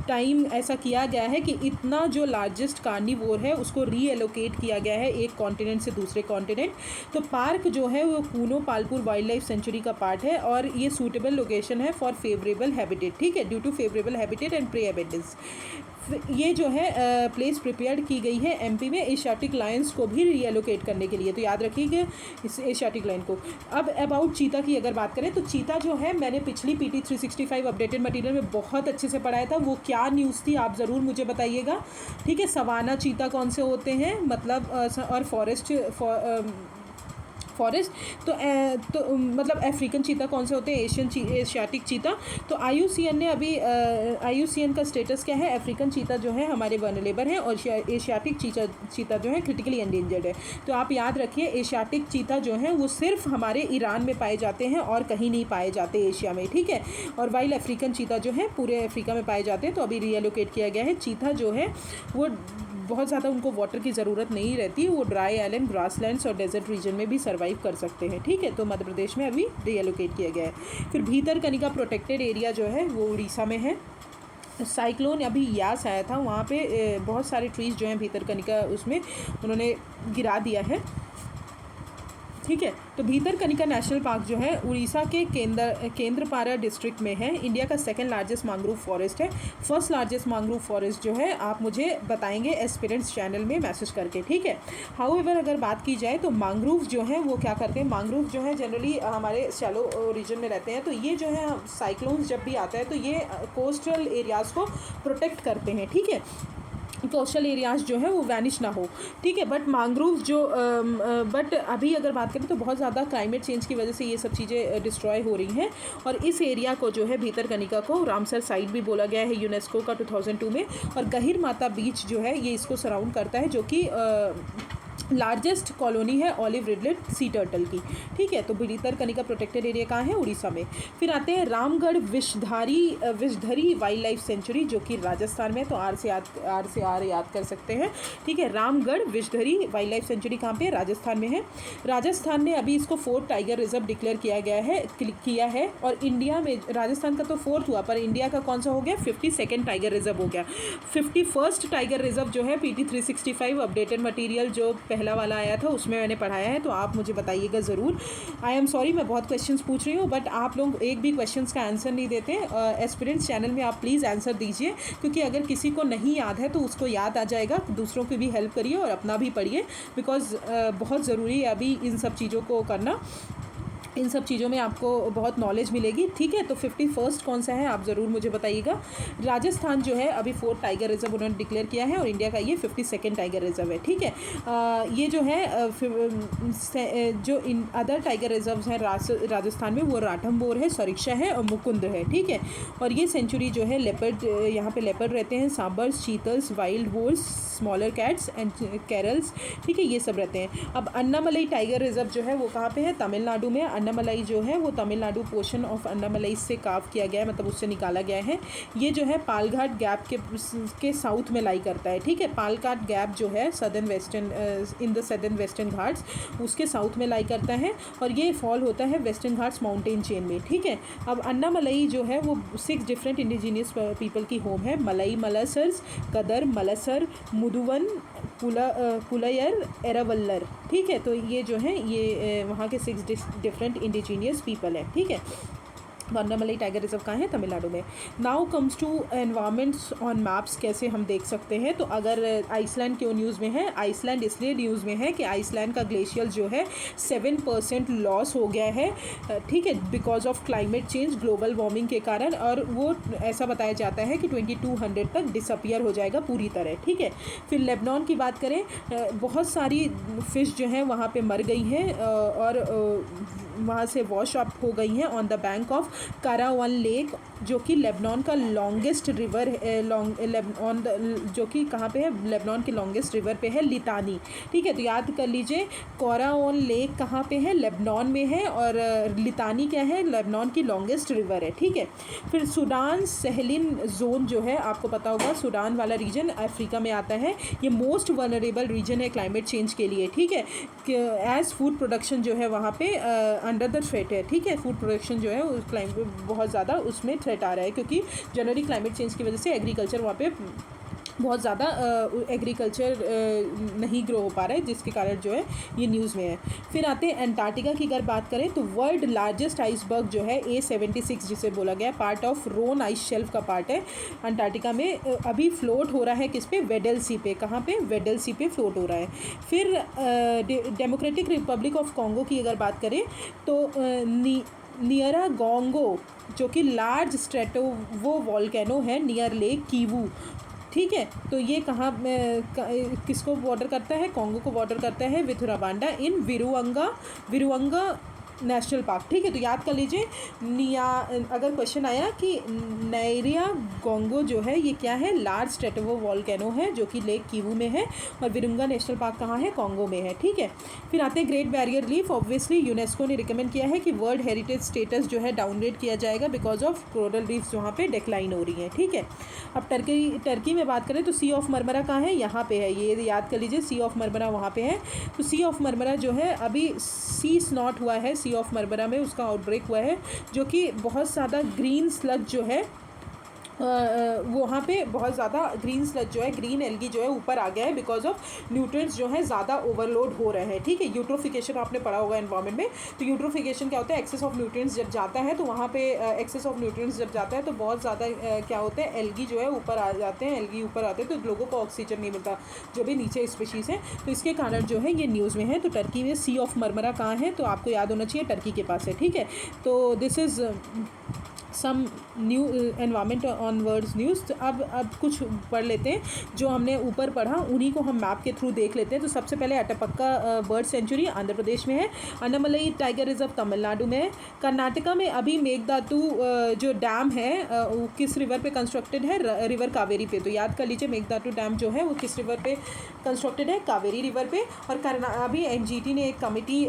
टाइम ऐसा किया गया है कि इतना जो लार्जेस्ट कार्निवोर है उसको रीएलोकेट किया गया है एक कॉन्टिनेंट से दूसरे कॉन्टिनेंट। तो पार्क जो है वो Kuno Palpur wildlife sanctuary का पार्ट है, और ये सूटेबल लोकेशन है फॉर फेवरेबल हैबिटेट, ठीक है, due to favourable habitat and prey abundance. ये जो है प्लेस प्रिपेयर की गई है एमपी में एशियाटिक लायंस को भी रीएलोकेट करने के लिए। तो याद रखिएगा इस एशियाटिक लायन को। अब अबाउट चीता की अगर बात करें तो चीता जो है मैंने पिछली PT 365 अपडेटेड मटेरियल में बहुत अच्छे से पढ़ाया था। वो क्या न्यूज़ थी आप ज़रूर मुझे बताइएगा, ठीक है। सवाना चीता कौन से होते हैं मतलब, और फॉरेस्ट तो मतलब अफ्रीकन चीता कौन से होते हैं? Asiatic cheetah. तो IUCN ने अभी IUCN का स्टेटस क्या है? अफ्रीकन चीता जो है हमारे वनरेबल है, और एशियाटिक चीता जो है क्रिटिकली एंडेंजर्ड है। तो आप याद रखिए एशियाटिक चीता जो है वो सिर्फ हमारे ईरान में पाए जाते हैं और कहीं नहीं पाए जाते एशिया में, ठीक है। और वाइल्ड अफ्रीकन चीता जो है पूरे अफ्रीका में पाए जाते हैं। तो अभी रीएलोकेट किया गया है। चीता जो है वो बहुत ज़्यादा उनको वाटर की ज़रूरत नहीं रहती, वो ड्राई आइलैंड, ग्रासलैंड्स और डेजर्ट रीजन में भी सर्वाइव कर सकते हैं, ठीक है। तो मध्य प्रदेश में अभी रीएलोकेट किया गया है। फिर भीतरकनिका प्रोटेक्टेड एरिया जो है वो उड़ीसा में है। साइक्लोन अभी यास आया था, वहाँ पे बहुत सारे ट्रीज़ जो हैं भीतरकनिका उसमें उन्होंने गिरा दिया है, ठीक है। तो भीतरकनिका नेशनल पार्क जो है उड़ीसा के केंद्रपारा डिस्ट्रिक्ट में है। इंडिया का 2nd लार्जेस्ट मैंग्रोव फॉरेस्ट है। 1st लार्जेस्ट मैंग्रोव फॉरेस्ट जो है आप मुझे बताएंगे एस्पिरेंट्स चैनल में मैसेज करके, ठीक है। हाउएवर अगर बात की जाए तो मैंग्रोव जो है वो क्या करते हैं? मैंग्रोव जो है जनरली हमारे शैलो रीजन में रहते हैं। तो ये जो है साइक्लोन्स जब भी आता है तो ये कोस्टल एरियाज़ को प्रोटेक्ट करते हैं, ठीक है। कोस्टल एरियाज़ जो है वो वैनिश ना हो, ठीक है। बट मैंग्रोव्स जो बट अभी अगर बात करें तो बहुत ज़्यादा क्लाइमेट चेंज की वजह से ये सब चीज़ें डिस्ट्रॉय हो रही हैं। और इस एरिया को जो है भीतरकनिका को रामसर साइट भी बोला गया है यूनेस्को का 2002 में। और गहिर माता बीच जो है ये इसको सराउंड करता है, जो कि लार्जेस्ट कॉलोनी है ऑलिव रिडलेट सी टर्टल की, ठीक है। तो भीतरकनिका प्रोटेक्टेड एरिया कहाँ है? उड़ीसा में। फिर आते हैं Ramgarh Vishdhari wildlife century, जो कि राजस्थान में। तो आर से आर याद कर सकते हैं, ठीक है। Ramgarh Vishdhari wildlife century कहाँ पे? राजस्थान में है। राजस्थान ने अभी इसको 4th टाइगर रिजर्व डिक्लेयर किया है। और इंडिया में राजस्थान का तो 4th हुआ, पर इंडिया का कौन सा हो गया? 52nd टाइगर रिजर्व हो गया। 51st टाइगर रिजर्व जो है PT 365 अपडेटेड मटीरियल जो पहला वाला आया था उसमें मैंने पढ़ाया है, तो आप मुझे बताइएगा ज़रूर। आई एम सॉरी मैं बहुत क्वेश्चंस पूछ रही हूँ, बट आप लोग एक भी क्वेश्चंस का आंसर नहीं देते। एस्पिरेंट्स चैनल में आप प्लीज़ आंसर दीजिए, क्योंकि अगर किसी को नहीं याद है तो उसको याद आ जाएगा। दूसरों की भी हेल्प करिए और अपना भी पढ़िए, बिकॉज बहुत ज़रूरी है अभी इन सब चीज़ों को करना। इन सब चीज़ों में आपको बहुत नॉलेज मिलेगी, ठीक है। तो 51st कौन सा है आप ज़रूर मुझे बताइएगा। राजस्थान जो है अभी 4th टाइगर रिजर्व उन्होंने डिक्लेयर किया है, और इंडिया का ये 52nd टाइगर रिजर्व है, ठीक है। ये जो है जो इन अदर टाइगर रिजर्व्स हैं राजस्थान में, वो राठमबोर है, सरिक्षा है और मुकुंद है, ठीक है। और ये सेंचुरी जो है लेपर्ड, यहाँ पे लेपर्ड रहते हैं, sambars, chitals, wild voles, smaller cats and caracals, ठीक है, ये सब रहते हैं। अब अन्नामलई टाइगर रिजर्व जो है वो कहाँ पे है? तमिलनाडु में। अन्नामलई जो है वो तमिलनाडु पोर्शन ऑफ अन्नामलई से कार्व किया गया है, मतलब उससे निकाला गया है। ये जो है पालघाट गैप के साउथ में लाई करता है, ठीक है। पालघाट गैप जो है सदर्न वेस्टर्न घाट्स, उसके साउथ में लाई करता है, और ये फॉल होता है वेस्टर्न घाट्स माउंटेन चेन में, ठीक है। अब अन्नामलई जो है वो 6 डिफरेंट इंडिजीनियस पीपल की होम है। मलई मलसर्स, कदर, मलसर, मुदुवन, पुलयर, एरावल्लर, ठीक है। तो ये जो है ये वहाँ के 6 डिफरेंट इंडिजीनियस पीपल है, ठीक है। अन्नामलई टाइगर रिजर्व कहाँ है? तमिलनाडु में। Now comes to environments on maps, कैसे हम देख सकते हैं। तो अगर आइसलैंड क्यों न्यूज़ में है? आइसलैंड इसलिए न्यूज़ में है कि आइसलैंड का ग्लेशियर जो है 7% लॉस हो गया है, ठीक है, because of climate change, global warming के कारण। और वो ऐसा बताया जाता है कि 2200 तक डिसअपियर हो जाएगा पूरी तरह, ठीक है। फिर लेबनान की बात करें, बहुत सारी फ़िश जो हैं वहाँ पे मर गई हैं और वहाँ से वॉश अप हो गई हैं on the bank of Qaraoun lake, जो कि लेबनान का लॉन्गेस्ट रिवर जो कि कहाँ पे है? लेबनान के लॉन्गेस्ट रिवर पे है, लितानी, ठीक है। तो याद कर लीजिए, कारावन लेक कहाँ पे है? लेबनान में है, और लितानी क्या है? लेबनान की लॉन्गेस्ट रिवर है, ठीक है। फिर सूडान सहेलिन जोन जो है, आपको पता होगा सूडान वाला रीजन अफ्रीका में आता है। ये मोस्ट वनरेबल रीजन है क्लाइमेट चेंज के लिए, ठीक है। एज फूड प्रोडक्शन जो है वहाँ पे अंडर द थ्रेट है, ठीक है। फूड प्रोडक्शन जो है उस क्लाइमेट बहुत ज़्यादा उसमें थ्रेट आ रहा है, क्योंकि जनरली क्लाइमेट चेंज की वजह से एग्रीकल्चर वहाँ पे बहुत ज़्यादा एग्रीकल्चर नहीं ग्रो हो पा रहा है, जिसके कारण जो है ये न्यूज़ में है। फिर आते हैं अंटार्कटिका की अगर बात करें, तो वर्ल्ड लार्जेस्ट आइसबर्ग जो है A76 जिसे बोला गया, part of Ronne ice shelf का पार्ट है अंटार्कटिका में, अभी फ्लोट हो रहा है किस पे? वेडल सी पे। कहाँ पे? वेडल सी पे फ्लोट हो रहा है। फिर डेमोक्रेटिक रिपब्लिक ऑफ कॉन्गो की अगर बात करें, तो नियरा गोंगो जो कि लार्ज स्ट्रेटोवो वॉल्केनो है नियर लेक कीवू, ठीक है। तो ये कहाँ किसको बॉर्डर करता है? कॉन्गो को बॉर्डर करता है with Rwanda in Virunga national park, ठीक है। तो याद कर लीजिए, अगर क्वेश्चन आया कि नायरिया गोंगो जो है ये क्या है? लार्ज स्ट्रेटोवो वॉल्केनो है, जो कि लेक कीवू में है, और विरुंगा नेशनल पार्क कहाँ है? कॉन्गो में है, ठीक है। फिर आते हैं great barrier reef. Obviously UNESCO ने रिकमेंड किया है कि वर्ल्ड हेरिटेज स्टेटस जो है डाउनग्रेड किया जाएगा बिकॉज ऑफ कोरल रीफ्स वहाँ पे डिक्लाइन हो रही हैं, ठीक है। अब टर्की में बात करें तो सी ऑफ मरमरा कहाँ है? यहाँ पे है, ये याद कर लीजिए, सी ऑफ मरमरा वहाँ पे है। तो सी ऑफ मरमरा जो है अभी सी स्नॉट हुआ है, ऑफ मरमरा में उसका आउटब्रेक हुआ है, जो कि बहुत ज़्यादा ग्रीन स्लज जो है वहाँ पे बहुत ज़्यादा ग्रीन स्लज जो है, ग्रीन एल्गी जो है ऊपर आ गया है बिकॉज ऑफ न्यूट्रिएंट्स जो है ज़्यादा ओवरलोड हो रहे हैं, ठीक है। यूट्रोफिकेशन आपने पढ़ा होगा एनवायरनमेंट में। तो यूट्रोफिकेशन क्या होता है? एक्सेस ऑफ न्यूट्रिएंट्स जब जाता है, तो वहाँ पे एक्सेस ऑफ न्यूट्रिएंट्स जब जाता है तो बहुत ज़्यादा क्या होता है? एल्गी जो है ऊपर आ जाते हैं, एल्गी ऊपर आते हैं, तो लोगों को ऑक्सीजन नहीं मिलता, जो भी नीचे स्पीशीज़ है। तो इसके कारण जो है ये न्यूज़ में है। तो टर्की में सी ऑफ मरमरा कहाँ है? तो आपको याद होना चाहिए टर्की के पास है, ठीक है। तो this is some new environment on words news. तो अब कुछ पढ़ लेते हैं जो हमने ऊपर पढ़ा, उन्हीं को हम मैप के थ्रू देख लेते हैं। तो सबसे पहले अटपक्का बर्ड सेंचुरी आंध्र प्रदेश में है, अन्नामलई टाइगर रिजर्व तमिलनाडु में है। कर्नाटका में अभी मेघदातु जो डैम है वो किस रिवर पे कंस्ट्रक्टेड है, रिवर कावेरी पे। तो याद कर लीजिए मेघदातु डैम जो है वो किस रिवर पे कंस्ट्रक्टेड है, कावेरी रिवर पे। और अभी एनजीटी ने एक कमेटी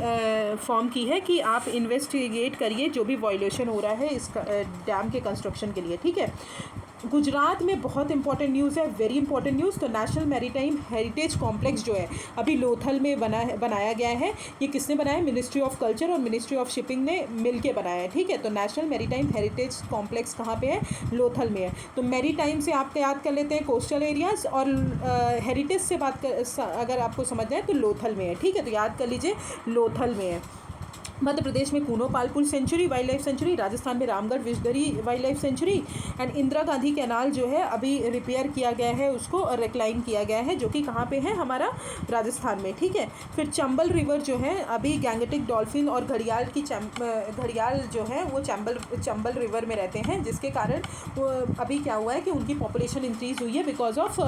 फॉर्म की है कि आप इन्वेस्टिगेट करिए जो भी वायलेशन हो रहा है इस डैम के कंस्ट्रक्शन के लिए, ठीक है। गुजरात में बहुत इंपॉर्टेंट न्यूज़ है, वेरी इंपॉर्टेंट न्यूज़। तो नेशनल मैरीटाइम हेरिटेज कॉम्प्लेक्स जो है अभी लोथल में बनाया गया है। ये किसने बनाया? मिनिस्ट्री ऑफ कल्चर और मिनिस्ट्री ऑफ शिपिंग ने मिलके बनाया है, ठीक है। तो नेशनल मैरीटाइम हेरिटेज कॉम्प्लेक्स कहाँ पे है? लोथल में है। तो मैरीटाइम से आप याद कर लेते हैं कोस्टल एरियाज़, और हेरिटेज से अगर आपको समझना है तो लोथल में है, ठीक है। तो याद कर लीजिए लोथल में है। मध्य प्रदेश में Kuno Palpur sanctuary wildlife sanctuary, Rajasthan में Ramgarh Vishdhari wildlife sanctuary. And Indira Gandhi canal जो है अभी रिपेयर किया गया है उसको, और रिक्लाइन किया गया है, जो कि कहाँ पे है? हमारा राजस्थान में, ठीक है। फिर चंबल रिवर जो है अभी गैंगेटिक डॉल्फिन और घड़ियाल जो है वो चंबल रिवर में रहते हैं, जिसके कारण वो अभी क्या हुआ है कि उनकी पॉपुलेशन इंक्रीज़ हुई है बिकॉज ऑफ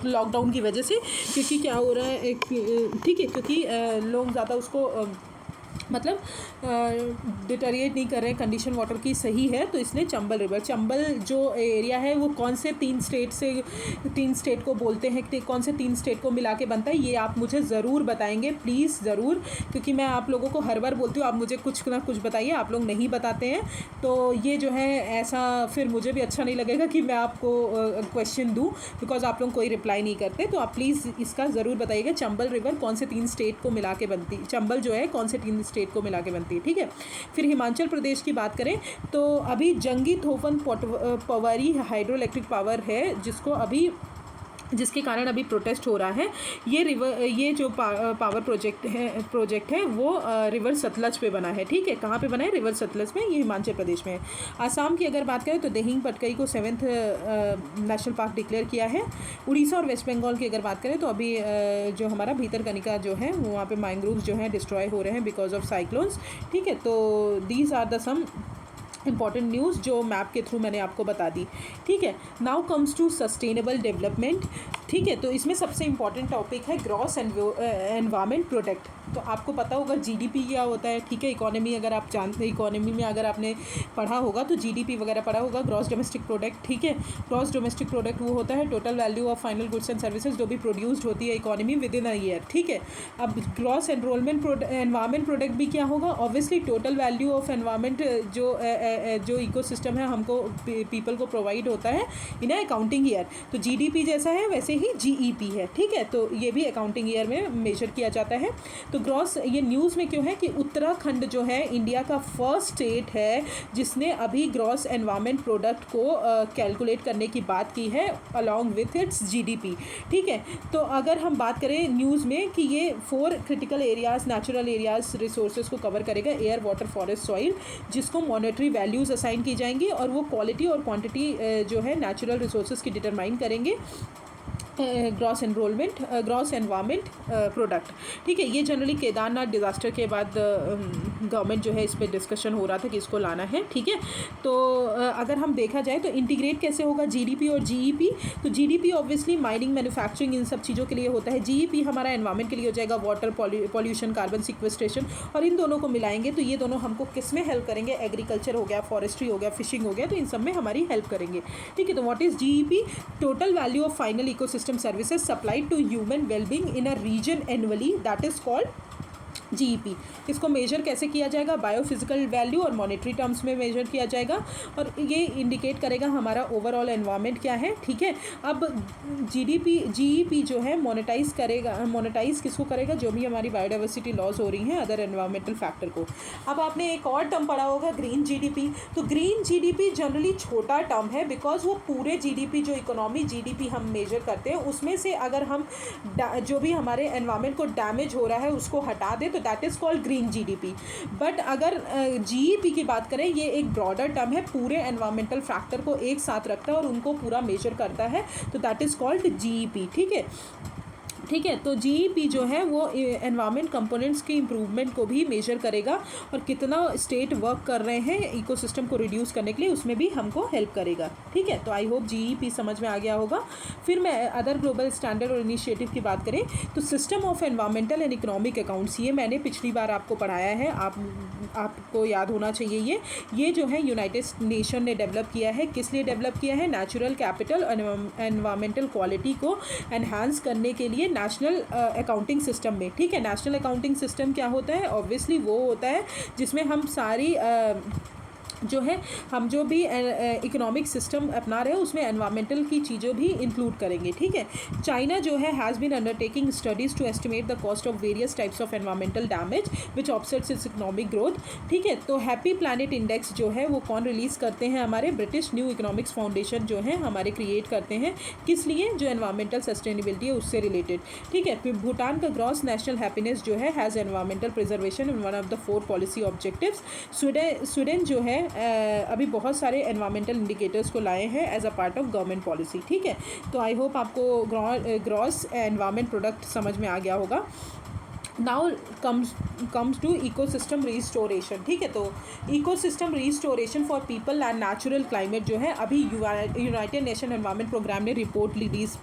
लॉकडाउन की वजह से। क्योंकि क्या हो रहा है, ठीक है, क्योंकि लोग ज़्यादा उसको मतलब डिटेरिएट नहीं कर रहे हैं, कंडीशन वाटर की सही है, तो इसलिए चंबल रिवर, चंबल जो एरिया है वो कौन से तीन स्टेट को बोलते हैं, कौन से 3 स्टेट को मिला के बनता है, ये आप मुझे ज़रूर बताएंगे प्लीज़, ज़रूर। क्योंकि मैं आप लोगों को हर बार बोलती हूँ आप मुझे कुछ ना कुछ बताइए, आप लोग नहीं बताते हैं। तो ये जो है ऐसा फिर मुझे भी अच्छा नहीं लगेगा कि मैं आपको क्वेश्चन दूँ, बिकॉज आप लोग कोई रिप्लाई नहीं करते। तो आप प्लीज़ इसका ज़रूर बताइएगा, चंबल रिवर कौन से 3 स्टेट को मिला के बनती, चंबल जो है कौन से 3 स्टेट को मिला के बनती है, ठीक है। फिर हिमाचल प्रदेश की बात करें तो अभी Jangi Thopan Powari hydroelectric power है, जिसके कारण अभी प्रोटेस्ट हो रहा है। ये जो पावर प्रोजेक्ट है वो रिवर सतलज पे बना है, ठीक है। कहाँ पे बना है? रिवर सतलज में, ये हिमाचल प्रदेश में है। आसाम की अगर बात करें तो दिहिंग पटकाई को 7th नेशनल पार्क डिक्लेयर किया है। उड़ीसा और वेस्ट बंगाल की अगर बात करें तो अभी जो हमारा भीतरकनिका जो है वहाँ पे मैंग्रोव्स जो हैं डिस्ट्रॉय हो रहे हैं बिकॉज ऑफ साइक्लोन्स, ठीक है। तो these are the some important news जो मैप के थ्रू मैंने आपको बता दी, ठीक है। Now comes to sustainable development, ठीक है। तो इसमें सबसे इंपॉर्टेंट टॉपिक है ग्रॉस एनवायरनमेंट प्रोटेक्ट। तो आपको पता होगा जीडीपी क्या होता है, ठीक है। इकोनॉमी अगर आप जानते हैं, इकोनॉमी में अगर आपने पढ़ा होगा तो जीडीपी वगैरह पढ़ा होगा, ग्रॉस डोमेस्टिक प्रोडक्ट, ठीक है। ग्रॉस डोमेस्टिक प्रोडक्ट वो होता है total value of final goods and services जो भी प्रोड्यूस्ड होती है economy with in a year, ठीक है। अब ग्रॉस एनवायरनमेंट प्रोडक्ट भी क्या होगा? Obviously total value of environment जो इकोसिस्टम है हमको पीपल को प्रोवाइड होता है इन अकाउंटिंग ईयर। तो जीडीपी जैसा है वैसे ही जीईपी है, ठीक है। तो ये भी अकाउंटिंग ईयर में मेजर किया जाता है। तो ग्रॉस, ये न्यूज़ में क्यों है कि उत्तराखंड जो है इंडिया का फर्स्ट स्टेट है जिसने अभी ग्रॉस एनवायरनमेंट प्रोडक्ट को कैलकुलेट करने की बात की है अलॉन्ग विथ इट्स जीडीपी, ठीक है। तो अगर हम बात करें न्यूज़ में कि ये 4 critical areas, natural areas, resources को कवर करेगा, एयर, वाटर, फॉरेस्ट, सॉइल, जिसको मॉनेटरी वैल्यूज़ असाइन की जाएंगी और वो क्वालिटी और क्वांटिटी जो है नेचुरल रिसोर्सेज की डिटरमाइन करेंगे ग्रॉस एनवायरनमेंट प्रोडक्ट, ठीक है। ये जनरली केदारनाथ डिज़ास्टर के बाद गवर्नमेंट जो है इस पर डिस्कशन हो रहा था कि इसको लाना है, ठीक है। तो अगर हम देखा जाए तो इंटीग्रेट कैसे होगा जीडीपी और जीईपी? तो जीडीपी ऑब्वियसली माइनिंग, मैन्युफैक्चरिंग, इन सब चीज़ों के लिए होता है। जीईपी हमारा एनवायरनमेंट के लिए हो जाएगा, वाटर पॉल्यूशन, कार्बन सिक्वेस्ट्रेशन, और इन दोनों को मिलाएंगे तो ये दोनों हमको किस में हेल्प करेंगे? एग्रीकल्चर हो गया, फॉरेस्ट्री हो गया, फिशिंग हो गया, तो इन सब में हमारी हेल्प करेंगे, ठीक है। तो what is GEP? Total value of final ecosystem services supplied to human well-being in a region annually, that is called GEP. इसको मेजर कैसे किया जाएगा? बायोफिजिकल वैल्यू और मॉनेटरी टर्म्स में मेजर किया जाएगा, और ये इंडिकेट करेगा हमारा ओवरऑल एनवायरनमेंट क्या है, ठीक है। अब जीईपी जो है मोनेटाइज किसको करेगा? जो भी हमारी बायोडाइवर्सिटी लॉस हो रही हैं, अदर एनवायरमेंटल फैक्टर को। अब आपने एक और टर्म पढ़ा होगा, ग्रीन जीडीपी। तो ग्रीन जीडीपी जनरली छोटा टर्म है बिकॉज वो पूरे जीडीपी, जो इकोनॉमी जीडीपी हम मेजर करते हैं उसमें से अगर हम जो भी हमारे एनवायरनमेंट को डैमेज हो रहा है उसको हटा दें तो that is called green GDP. But अगर जीईपी की बात करें, ये एक ब्रॉडर टर्म है, पूरे एनवायरमेंटल फैक्टर को एक साथ रखता है और उनको पूरा मेजर करता है, तो दैट इज़ कॉल्ड जीईपी, ठीक है। ठीक है। तो जीईपी जो है वो एनवायरमेंट कंपोनेंट्स के इम्प्रूवमेंट को भी मेजर करेगा और कितना स्टेट वर्क कर रहे हैं इकोसिस्टम को रिड्यूस करने के लिए, उसमें भी हमको हेल्प करेगा। ठीक है, तो आई होप जीईपी समझ में आ गया होगा। फिर मैं अदर ग्लोबल स्टैंडर्ड और इनिशिएटिव की बात करें तो system of environmental and economic accounts, ये मैंने पिछली बार आपको पढ़ाया है, आपको याद होना चाहिए। ये जो है यूनाइटेड नेशन ने डेवलप किया है। किस लिए डेवलप किया है? नेचुरल कैपिटल और एनवायरमेंटल क्वालिटी को एनहांस करने के लिए नेशनल अकाउंटिंग सिस्टम में। ठीक है, नेशनल अकाउंटिंग सिस्टम क्या होता है? ऑब्वियसली वो होता है जिसमें हम सारी जो है हम जो भी इकोनॉमिक सिस्टम अपना रहे हैं उसमें एनवायरमेंटल की चीज़ों भी इंक्लूड करेंगे। ठीक है, चाइना जो है has been undertaking studies to estimate the cost of various types of environmental damage which offsets its economic growth. ठीक है, तो हैप्पी प्लानिट इंडेक्स जो है वो कौन रिलीज़ करते हैं? हमारे ब्रिटिश न्यू इकोनॉमिक्स फाउंडेशन जो है हमारे क्रिएट करते हैं। किस लिए? जो एनवायरमेंटल सस्टेनेबिलिटी है उससे रिलेटेड। ठीक है, फिर भूटान का ग्रॉस नेशनल हैप्पीनेस जो है has environmental preservation in one of the 4 policy objectives. Sweden जो है अभी बहुत सारे एनवायरमेंटल इंडिकेटर्स को लाए हैं as a part of government policy. ठीक है, तो आई होप आपको ग्रॉस एनवायरमेंट प्रोडक्ट समझ में आ गया होगा। Now comes to ecosystem restoration. ठीक है, तो ecosystem restoration for people and natural climate जो है अभी यूनाइटेड नेशन एनवायरनमेंट प्रोग्राम ने रिपोर्ट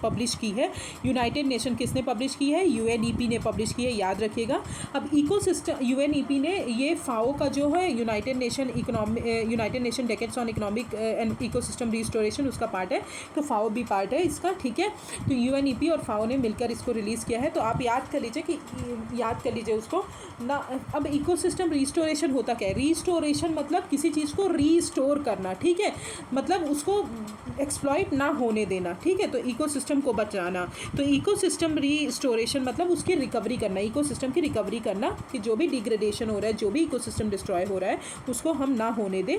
पब्लिश की है। यूनाइटेड नेशन किसने पब्लिश की है? यूएनईपी ने पब्लिश की है, याद रखिएगा। अब इकोसिस्टम यूएनईपी ने ये फाओ का जो है United nation decades on economic and ecosystem restoration उसका पार्ट है, तो फाओ भी पार्ट है इसका। ठीक है, तो यूएनईपी और फाओ ने मिलकर इसको रिलीज़ किया है। तो आप याद कर लीजिए उसको ना। अब इकोसिस्टम रिस्टोरेशन होता क्या है? रिस्टोरेशन मतलब किसी चीज़ को रीस्टोर करना। ठीक है, मतलब उसको एक्सप्लॉइट ना होने देना। ठीक है, तो इकोसिस्टम को बचाना। तो इकोसिस्टम रिस्टोरेशन मतलब उसकी रिकवरी करना, इकोसिस्टम की रिकवरी करना कि जो भी डिग्रेडेशन हो रहा है, जो भी इकोसिस्टम डिस्ट्रॉय हो रहा है उसको हम ना होने दें।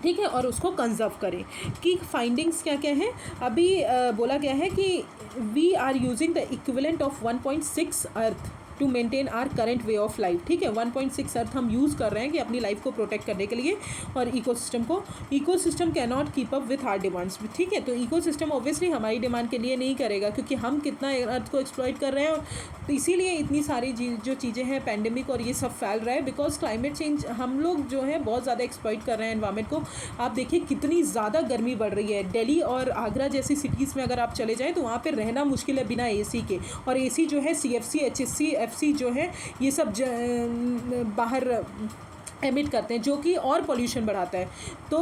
ठीक है, और उसको कंजर्व करें। कि फाइंडिंग्स क्या क्या हैं? अभी बोला गया है कि we are using the equivalent of 1.6 earth to maintain our current way of life. ठीक है, 1.6 अर्थ हम यूज़ कर रहे हैं कि अपनी लाइफ को प्रोटेक्ट करने के लिए और ecosystem cannot keep up with our demands. ठीक है, तो इकोसिस्टम ऑब्वियसली हमारी डिमांड के लिए नहीं करेगा क्योंकि हम कितना अर्थ को एक्सप्लॉइट कर रहे हैं, और तो इसीलिए इतनी सारी जो चीज़ें हैं, पैंडेमिक और ये सब फैल रहा है, बिकॉज क्लाइमेट चेंज हम लोग जो है बहुत ज़्यादा एक्सप्लॉइट कर रहे हैं एनवायरमेंट को। आप देखिए कितनी ज़्यादा गर्मी बढ़ रही है। दिल्ली और आगरा जैसी सिटीज़ में अगर आप चले जाएँ तो वहाँ पर रहना मुश्किल है बिना एसी के, और एसी जो है CFC HFC FC जो है ये सब बाहर एमिट करते हैं, जो कि और पोल्यूशन बढ़ाता है। तो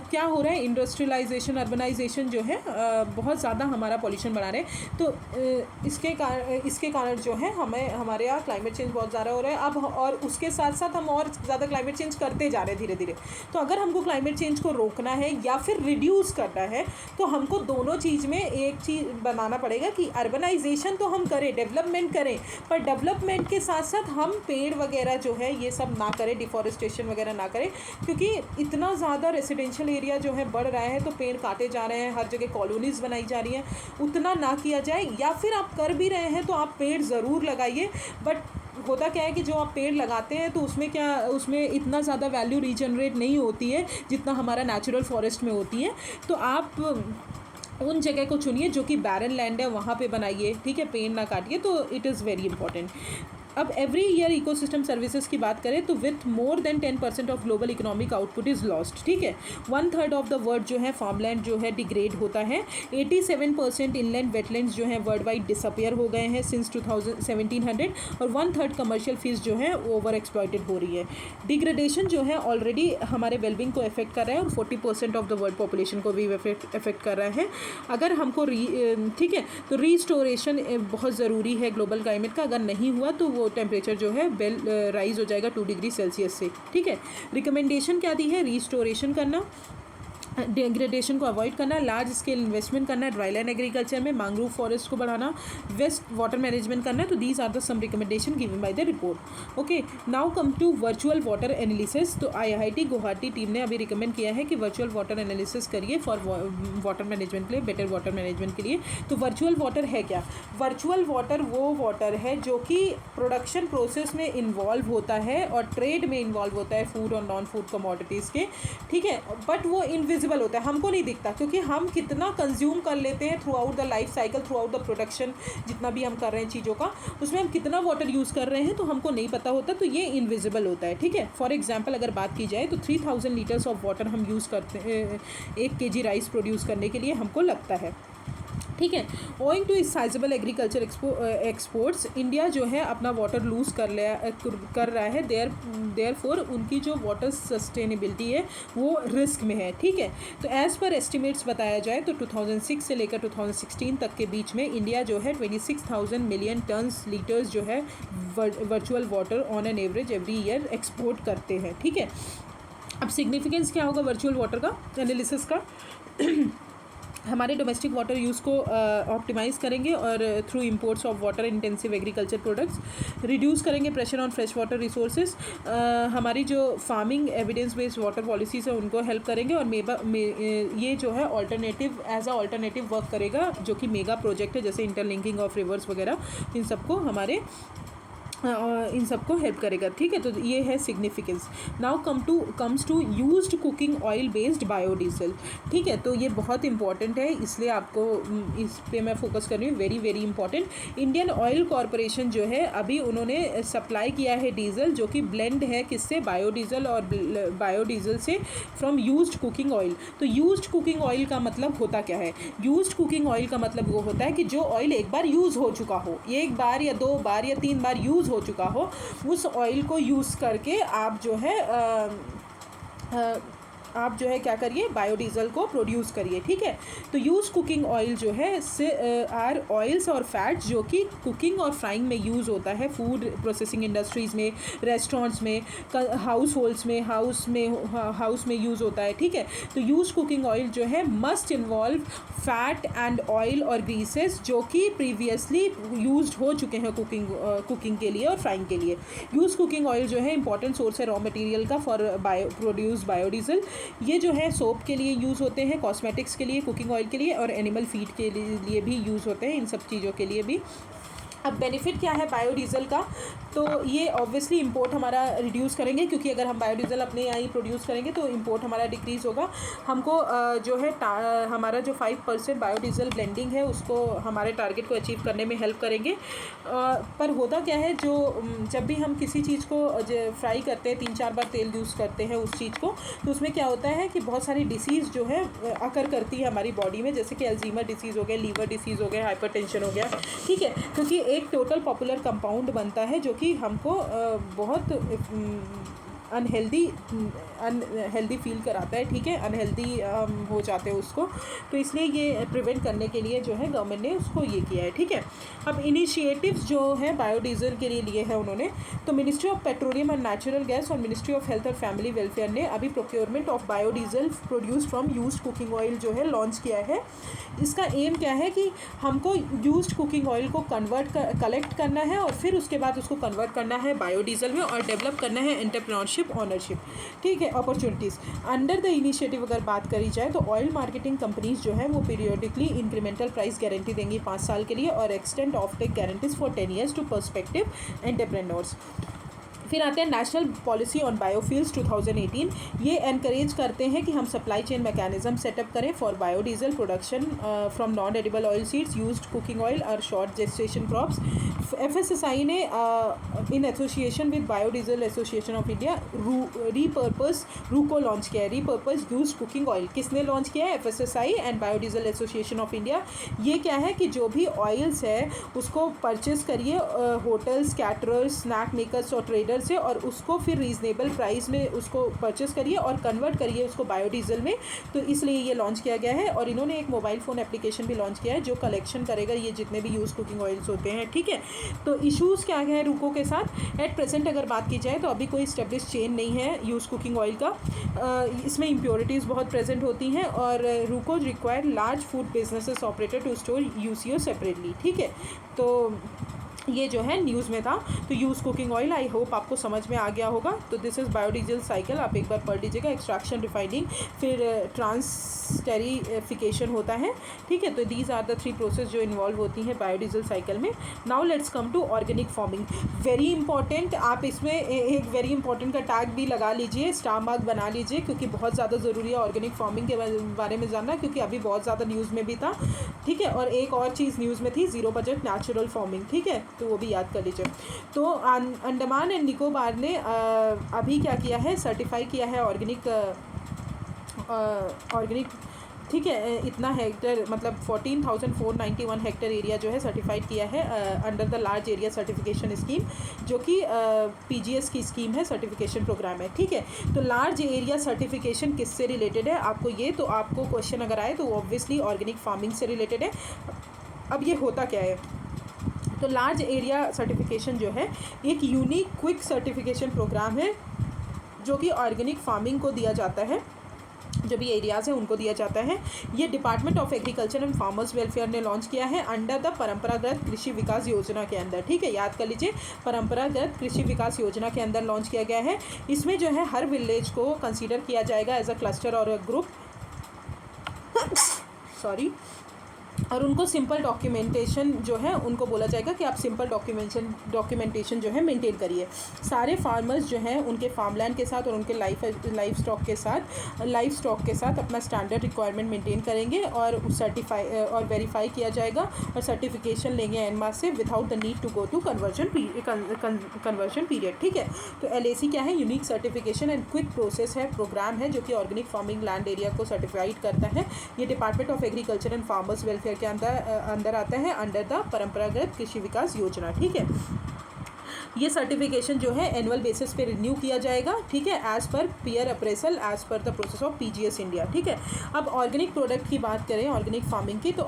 क्या हो रहा है? इंडस्ट्रियलाइजेशन, अर्बनाइजेशन जो है बहुत ज़्यादा हमारा पोल्यूशन बढ़ा रहे हैं। तो इसके कारण जो है हमारे यहाँ क्लाइमेट चेंज बहुत ज़्यादा हो रहा है अब, और उसके साथ साथ हम और ज़्यादा क्लाइमेट चेंज करते जा रहे हैं धीरे धीरे। तो अगर हमको क्लाइमेट चेंज को रोकना है या फिर रिड्यूस करना है तो हमको दोनों चीज़ में एक चीज़ बनाना पड़ेगा कि अर्बनाइजेशन तो हम करें, डेवलपमेंट करें, पर डेवलपमेंट के साथ साथ हम पेड़ वगैरह जो है ये सब ना करें, डिफॉरेस्टेशन वगैरह ना करें, क्योंकि इतना ज़्यादा रेसिडेंशियल एरिया जो है बढ़ रहा है तो पेड़ काटे जा रहे हैं, हर जगह कॉलोनीज़ बनाई जा रही हैं। उतना ना किया जाए, या फिर आप कर भी रहे हैं तो आप पेड़ ज़रूर लगाइए। बट होता क्या है कि जो आप पेड़ लगाते हैं तो उसमें इतना ज़्यादा वैल्यू रीजनरेट नहीं होती है जितना हमारा नेचुरल फॉरेस्ट में होती है। तो आप उन जगह को चुनिए जो कि बैरन लैंड है, वहाँ पे बनाइए। ठीक है, पेड़ ना काटिए। तो इट इज़ वेरी इंपॉर्टेंट। अब एवरी ईयर इकोसिस्टम सर्विसेज की बात करें तो with more than 10% of global economic output is lost. ठीक है, 1/3 ऑफ द वर्ल्ड जो है फार्मलैंड जो है डिग्रेड होता है। 87% इनलैंड वेटलैंड्स जो हैं वर्ल्ड वाइड डिसअपियर हो गए हैं सिंस 1700, और 1/3 कमर्शियल फिश जो है ओवर एक्सप्लॉइटेड हो रही है। डिग्रेडेशन जो है ऑलरेडी हमारे वेलबींग को इफेक्ट कर रहा है और 40% ऑफ द वर्ल्ड पॉपुलेशन को भी इफेक्ट कर रहा है। अगर हमको ठीक है, तो रीस्टोरेशन बहुत ज़रूरी है ग्लोबल क्लाइमेट का। अगर नहीं हुआ तो वो टेम्परेचर जो है राइज हो जाएगा 2 डिग्री सेल्सियस से। ठीक है, रिकमेंडेशन क्या दी है? रीस्टोरेशन करना, डिग्रेडेशन को अवॉइड करना, लार्ज स्केल इन्वेस्टमेंट करना, ड्राईलैंड एग्रीकल्चर में मैंग्रोव फॉरेस्ट को बढ़ाना, वेस्ट वाटर मैनेजमेंट करना। तो these are the some recommendation given by the report. Okay, now come to virtual water analysis. तो IIT गुवाहाटी टीम ने अभी रिकमेंड किया है कि वर्चुअल वाटर एनालिसिस करिए फॉर वाटर मैनेजमेंट के लिए, बेटर वाटर मैनेजमेंट के लिए। तो वर्चुअल वाटर है क्या? वर्चुअल वाटर वो वाटर है जो कि प्रोडक्शन प्रोसेस में इन्वॉल्व होता है और ट्रेड में इन्वॉल्व होता है, फूड और नॉन फूड कमोडिटीज़ के। ठीक है, बट वो इनविजिबल इनविजिबल होता है, हमको नहीं दिखता, क्योंकि हम कितना कंज्यूम कर लेते हैं through out the life cycle, through out the production, जितना भी हम कर रहे हैं चीज़ों का, उसमें हम कितना वाटर यूज़ कर रहे हैं तो हमको नहीं पता होता, तो ये इनविजिबल होता है, ठीक है। फॉर एग्जाम्पल अगर बात की जाए तो 3000 लीटर्स ऑफ वाटर हम यूज़ करते हैं 1 kg राइस प्रोड्यूस करने के लिए हमको लगता है, ठीक है। ओइंग टू इस साइजेबल एग्रीकल्चर एक्सपोर्ट्स, इंडिया जो है अपना वाटर लूज़ कर रहा है, देयर फॉर उनकी जो वाटर सस्टेनेबिलिटी है वो रिस्क में है, ठीक है। तो एज़ पर एस्टिमेट्स बताया जाए तो 2006 से लेकर 2016 तक के बीच में इंडिया जो है 26,000 मिलियन टन्स लीटर्स जो है virtual water on an average every year export करते हैं, ठीक है। अब सिग्निफिकेंस क्या होगा वर्चुअल वाटर का, एनालिसिस का हमारे डोमेस्टिक वाटर यूज़ को ऑप्टिमाइज़ करेंगे और through imports of water intensive agriculture products reduce करेंगे pressure on fresh water resources, हमारी जो farming evidence based water policies है उनको हेल्प करेंगे, और ये जो है alternative as a alternative work करेगा, जो कि मेगा प्रोजेक्ट है जैसे इंटरलिंकिंग ऑफ रिवर्स वगैरह, इन सबको हेल्प करेगा, ठीक है। तो ये है significance. Now comes to used cooking oil based biodiesel, ठीक है। तो ये बहुत इंपॉर्टेंट है, इसलिए आपको इस पे मैं फोकस कर रही हूँ, very very important. Indian oil corporation जो है अभी उन्होंने सप्लाई किया है डीजल जो कि ब्लेंड है किससे, बायोडीजल और बायोडीजल से फ्रॉम यूज्ड कुकिंग ऑयल। तो यूज्ड कुकिंग ऑयल का मतलब होता क्या है, यूज्ड कुकिंग ऑयल का मतलब वो होता है कि जो ऑयल एक बार यूज़ हो चुका हो, एक बार या 2 बार या 3 बार यूज़ हो चुका हो, उस ऑयल को यूज़ करके आप जो है क्या करिए, बायोडीज़ल को प्रोड्यूस करिए, ठीक है। तो यूज़ कुकिंग ऑयल जो है आर ऑयल्स और फैट्स जो कि कुकिंग और फ्राइंग में यूज़ होता है, फूड प्रोसेसिंग इंडस्ट्रीज़ में, रेस्टोरेंट्स में, हाउस होल्ड्स में, हाउस में यूज़ होता है, ठीक है। तो यूज़ कुकिंग ऑयल जो है must involve fat and oil और ग्रीसेस जो कि प्रीवियसली यूज्ड हो चुके हैं कुकिंग के लिए और फ्राइंग के लिए। यूज़ कुकिंग ऑयल जो है इंपॉर्टेंट सोर्स है रॉ मटेरियल का फॉर प्रोड्यूस बायोडीजल। ये जो है सोप के लिए यूज़ होते हैं, कॉस्मेटिक्स के लिए, कुकिंग ऑयल के लिए और एनिमल फीड के लिए भी यूज़ होते हैं, इन सब चीज़ों के लिए भी। अब बेनिफिट क्या है बायोडीज़ल का, तो ये ऑब्वियसली इंपोर्ट हमारा रिड्यूस करेंगे, क्योंकि अगर हम बायोडीज़ल अपने यहाँ ही प्रोड्यूस करेंगे तो इंपोर्ट हमारा डिक्रीज़ होगा। हमको जो है हमारा जो 5% बायोडीज़ल ब्लेंडिंग है उसको हमारे टारगेट को अचीव करने में हेल्प करेंगे। पर होता क्या है, जो जब भी हम किसी चीज़ को फ्राई करते हैं, 3-4 बार तेल यूज़ करते हैं उस चीज़ को, तो उसमें क्या होता है कि बहुत सारी डिसीज़ जो है अकर करती है हमारी बॉडी में, जैसे कि अल्जीमर डिसीज़ हो गया, लीवर डिसीज़ हो गया, हाइपरटेंशन हो गया, ठीक है। क्योंकि एक टोटल पॉपुलर कंपाउंड बनता है जो कि हमको बहुत अनहेल्दी फील कराता है, ठीक है, अनहेल्दी हो जाते हैं उसको, तो इसलिए ये प्रिवेंट करने के लिए जो है गवर्नमेंट ने उसको ये किया है, ठीक है। अब इनिशिएटिव्स जो है बायोडीज़ल के लिए है उन्होंने, तो ministry of petroleum and natural gas और मिनिस्ट्री ऑफ हेल्थ और फैमिली वेलफेयर ने अभी procurement of biodiesel produce from used cooking oil जो है लॉन्च किया है। इसका एम क्या है कि हमको यूज्ड कुकिंग ऑयल को कलेक्ट करना है और फिर उसके बाद उसको कन्वर्ट करना है बायोडीज़ल में और डेवलप करना है एंटरप्रेन्योरशिप, ऑनरशिप, ठीक है, अपॉर्चुनिटीज़। अंडर द इनिशिएटिव अगर बात करी जाए तो ऑयल मार्केटिंग कंपनीज जो है वो पीरियडिकली इंक्रीमेंटल प्राइस गारंटी देंगी 5 साल के लिए और extend of take guarantees for 10 years to perspective entrepreneurs. फिर आते हैं नेशनल पॉलिसी ऑन बायोफ्यूल्स 2018। ये एनकरेज करते हैं कि हम सप्लाई चेन मैकेनिज्म सेटअप करें for biodiesel production from non edible oil seeds, used cooking oil और शॉर्ट जेस्टेशन क्रॉप्स। FSSAI ने in association with biodiesel association of India repurpose RUCO launch किया है। रीपर्पस यूज्ड कुकिंग ऑयल किसने launch किया है? FSSAI and biodiesel association of India. ये क्या है कि जो भी ऑयल्स है उसको परचेज़ करिए होटल्स, कैटरर्स, स्नैक मेकर्स और ट्रेडर्स से, और उसको फिर रीज़नेबल प्राइस में उसको परचेज़ करिए और कन्वर्ट करिए उसको बायोडीज़ल में। तो इसलिए ये लॉन्च किया गया है और इन्होंने एक मोबाइल फ़ोन एप्लीकेशन भी लॉन्च किया है जो कलेक्शन करेगा ये जितने भी यूज़ कुकिंग ऑयल्स होते हैं, ठीक है। तो इश्यूज़ क्या है रूको के साथ? एट प्रेजेंट अगर बात की जाए तो अभी कोई स्टेब्लिश चेन नहीं है यूज़ कुकिंग ऑयल का। इसमें इम्प्योरिटीज़ बहुत प्रेजेंट होती हैं और RUCO require large food businesses operator to store UCO separately, ठीक है। तो ये जो है न्यूज़ में था। तो यूज़ कुकिंग ऑयल, आई होप आपको समझ में आ गया होगा। तो दिस इज़ बायोडीजल साइकिल, आप एक बार पढ़ लीजिएगा। एक्सट्रैक्शन, रिफाइनिंग, फिर ट्रांसटेरिफिकेशन होता है, ठीक है। तो दीज आर द 3 प्रोसेस जो इन्वॉल्व होती हैं बायोडीजल साइकिल में। Now let's come to organic farming, very important. आप इसमें एक वेरी इंपॉर्टेंट का टैग भी लगा लीजिए, स्टार मार्क बना लीजिए, क्योंकि बहुत ज़्यादा ज़रूरी है ऑर्गेनिक फार्मिंग के बारे में जानना, क्योंकि अभी बहुत ज़्यादा न्यूज़ में भी था, ठीक है। और एक और चीज़ न्यूज़ में थी, ज़ीरो बजट नेचुरल फार्मिंग, ठीक है, तो वो भी याद कर लीजिए। तो अंडमान एंड निकोबार ने अभी क्या किया है, सर्टिफाई किया है ऑर्गेनिक, ठीक है। इतना हेक्टर मतलब 14,491 हेक्टर एरिया जो है सर्टिफाइड किया है under the large area certification scheme, जो कि PGS की स्कीम है, सर्टिफिकेशन प्रोग्राम है, ठीक है। तो लार्ज एरिया सर्टिफिकेशन किससे रिलेटेड है, आपको ये तो आपको क्वेश्चन अगर आए तो ऑब्वियसली ऑर्गेनिक फार्मिंग से रिलेटेड है। अब ये होता क्या है, तो लार्ज एरिया सर्टिफिकेशन जो है एक यूनिक क्विक सर्टिफिकेशन प्रोग्राम है, जो कि ऑर्गेनिक फार्मिंग को दिया जाता है, जो भी एरियाज़ हैं उनको दिया जाता है। ये department of agriculture and farmers welfare ने लॉन्च किया है अंडर द परंपरागत कृषि विकास योजना के अंदर, ठीक है, याद कर लीजिए, परंपरागत कृषि विकास योजना के अंदर लॉन्च किया गया है। इसमें जो है हर विलेज को कंसीडर किया जाएगा एज अ क्लस्टर और अ ग्रुप, सॉरी, और उनको सिंपल डॉक्यूमेंटेशन जो है उनको बोला जाएगा कि आप सिंपल डॉक्यूमेंटेशन जो है मेंटेन करिए। सारे फार्मर्स जो हैं उनके फार्मलैंड के साथ और उनके लाइफ स्टॉक के साथ अपना स्टैंडर्ड रिक्वायरमेंट मेंटेन करेंगे और सर्टिफाई और वेरीफाई किया जाएगा और सर्टिफिकेशन लेंगे एनमास से without the need to go to conversion period, ठीक है। तो LAC क्या है, unique certification and quick process है, प्रोग्राम है, जो कि ऑर्गेनिक फार्मिंग लैंड एरिया को सर्टिफाइड करता है। ये department of agriculture and farmers welfare के अंदर आता है अंडर द परंपरागत कृषि विकास योजना, ठीक है। ये सर्टिफिकेशन जो है एनुअल बेसिस पे रिन्यू किया जाएगा, ठीक है, as per peer appraisal, as per the process of PGS India, ठीक है। अब ऑर्गेनिक प्रोडक्ट की बात करें, ऑर्गेनिक फार्मिंग की, तो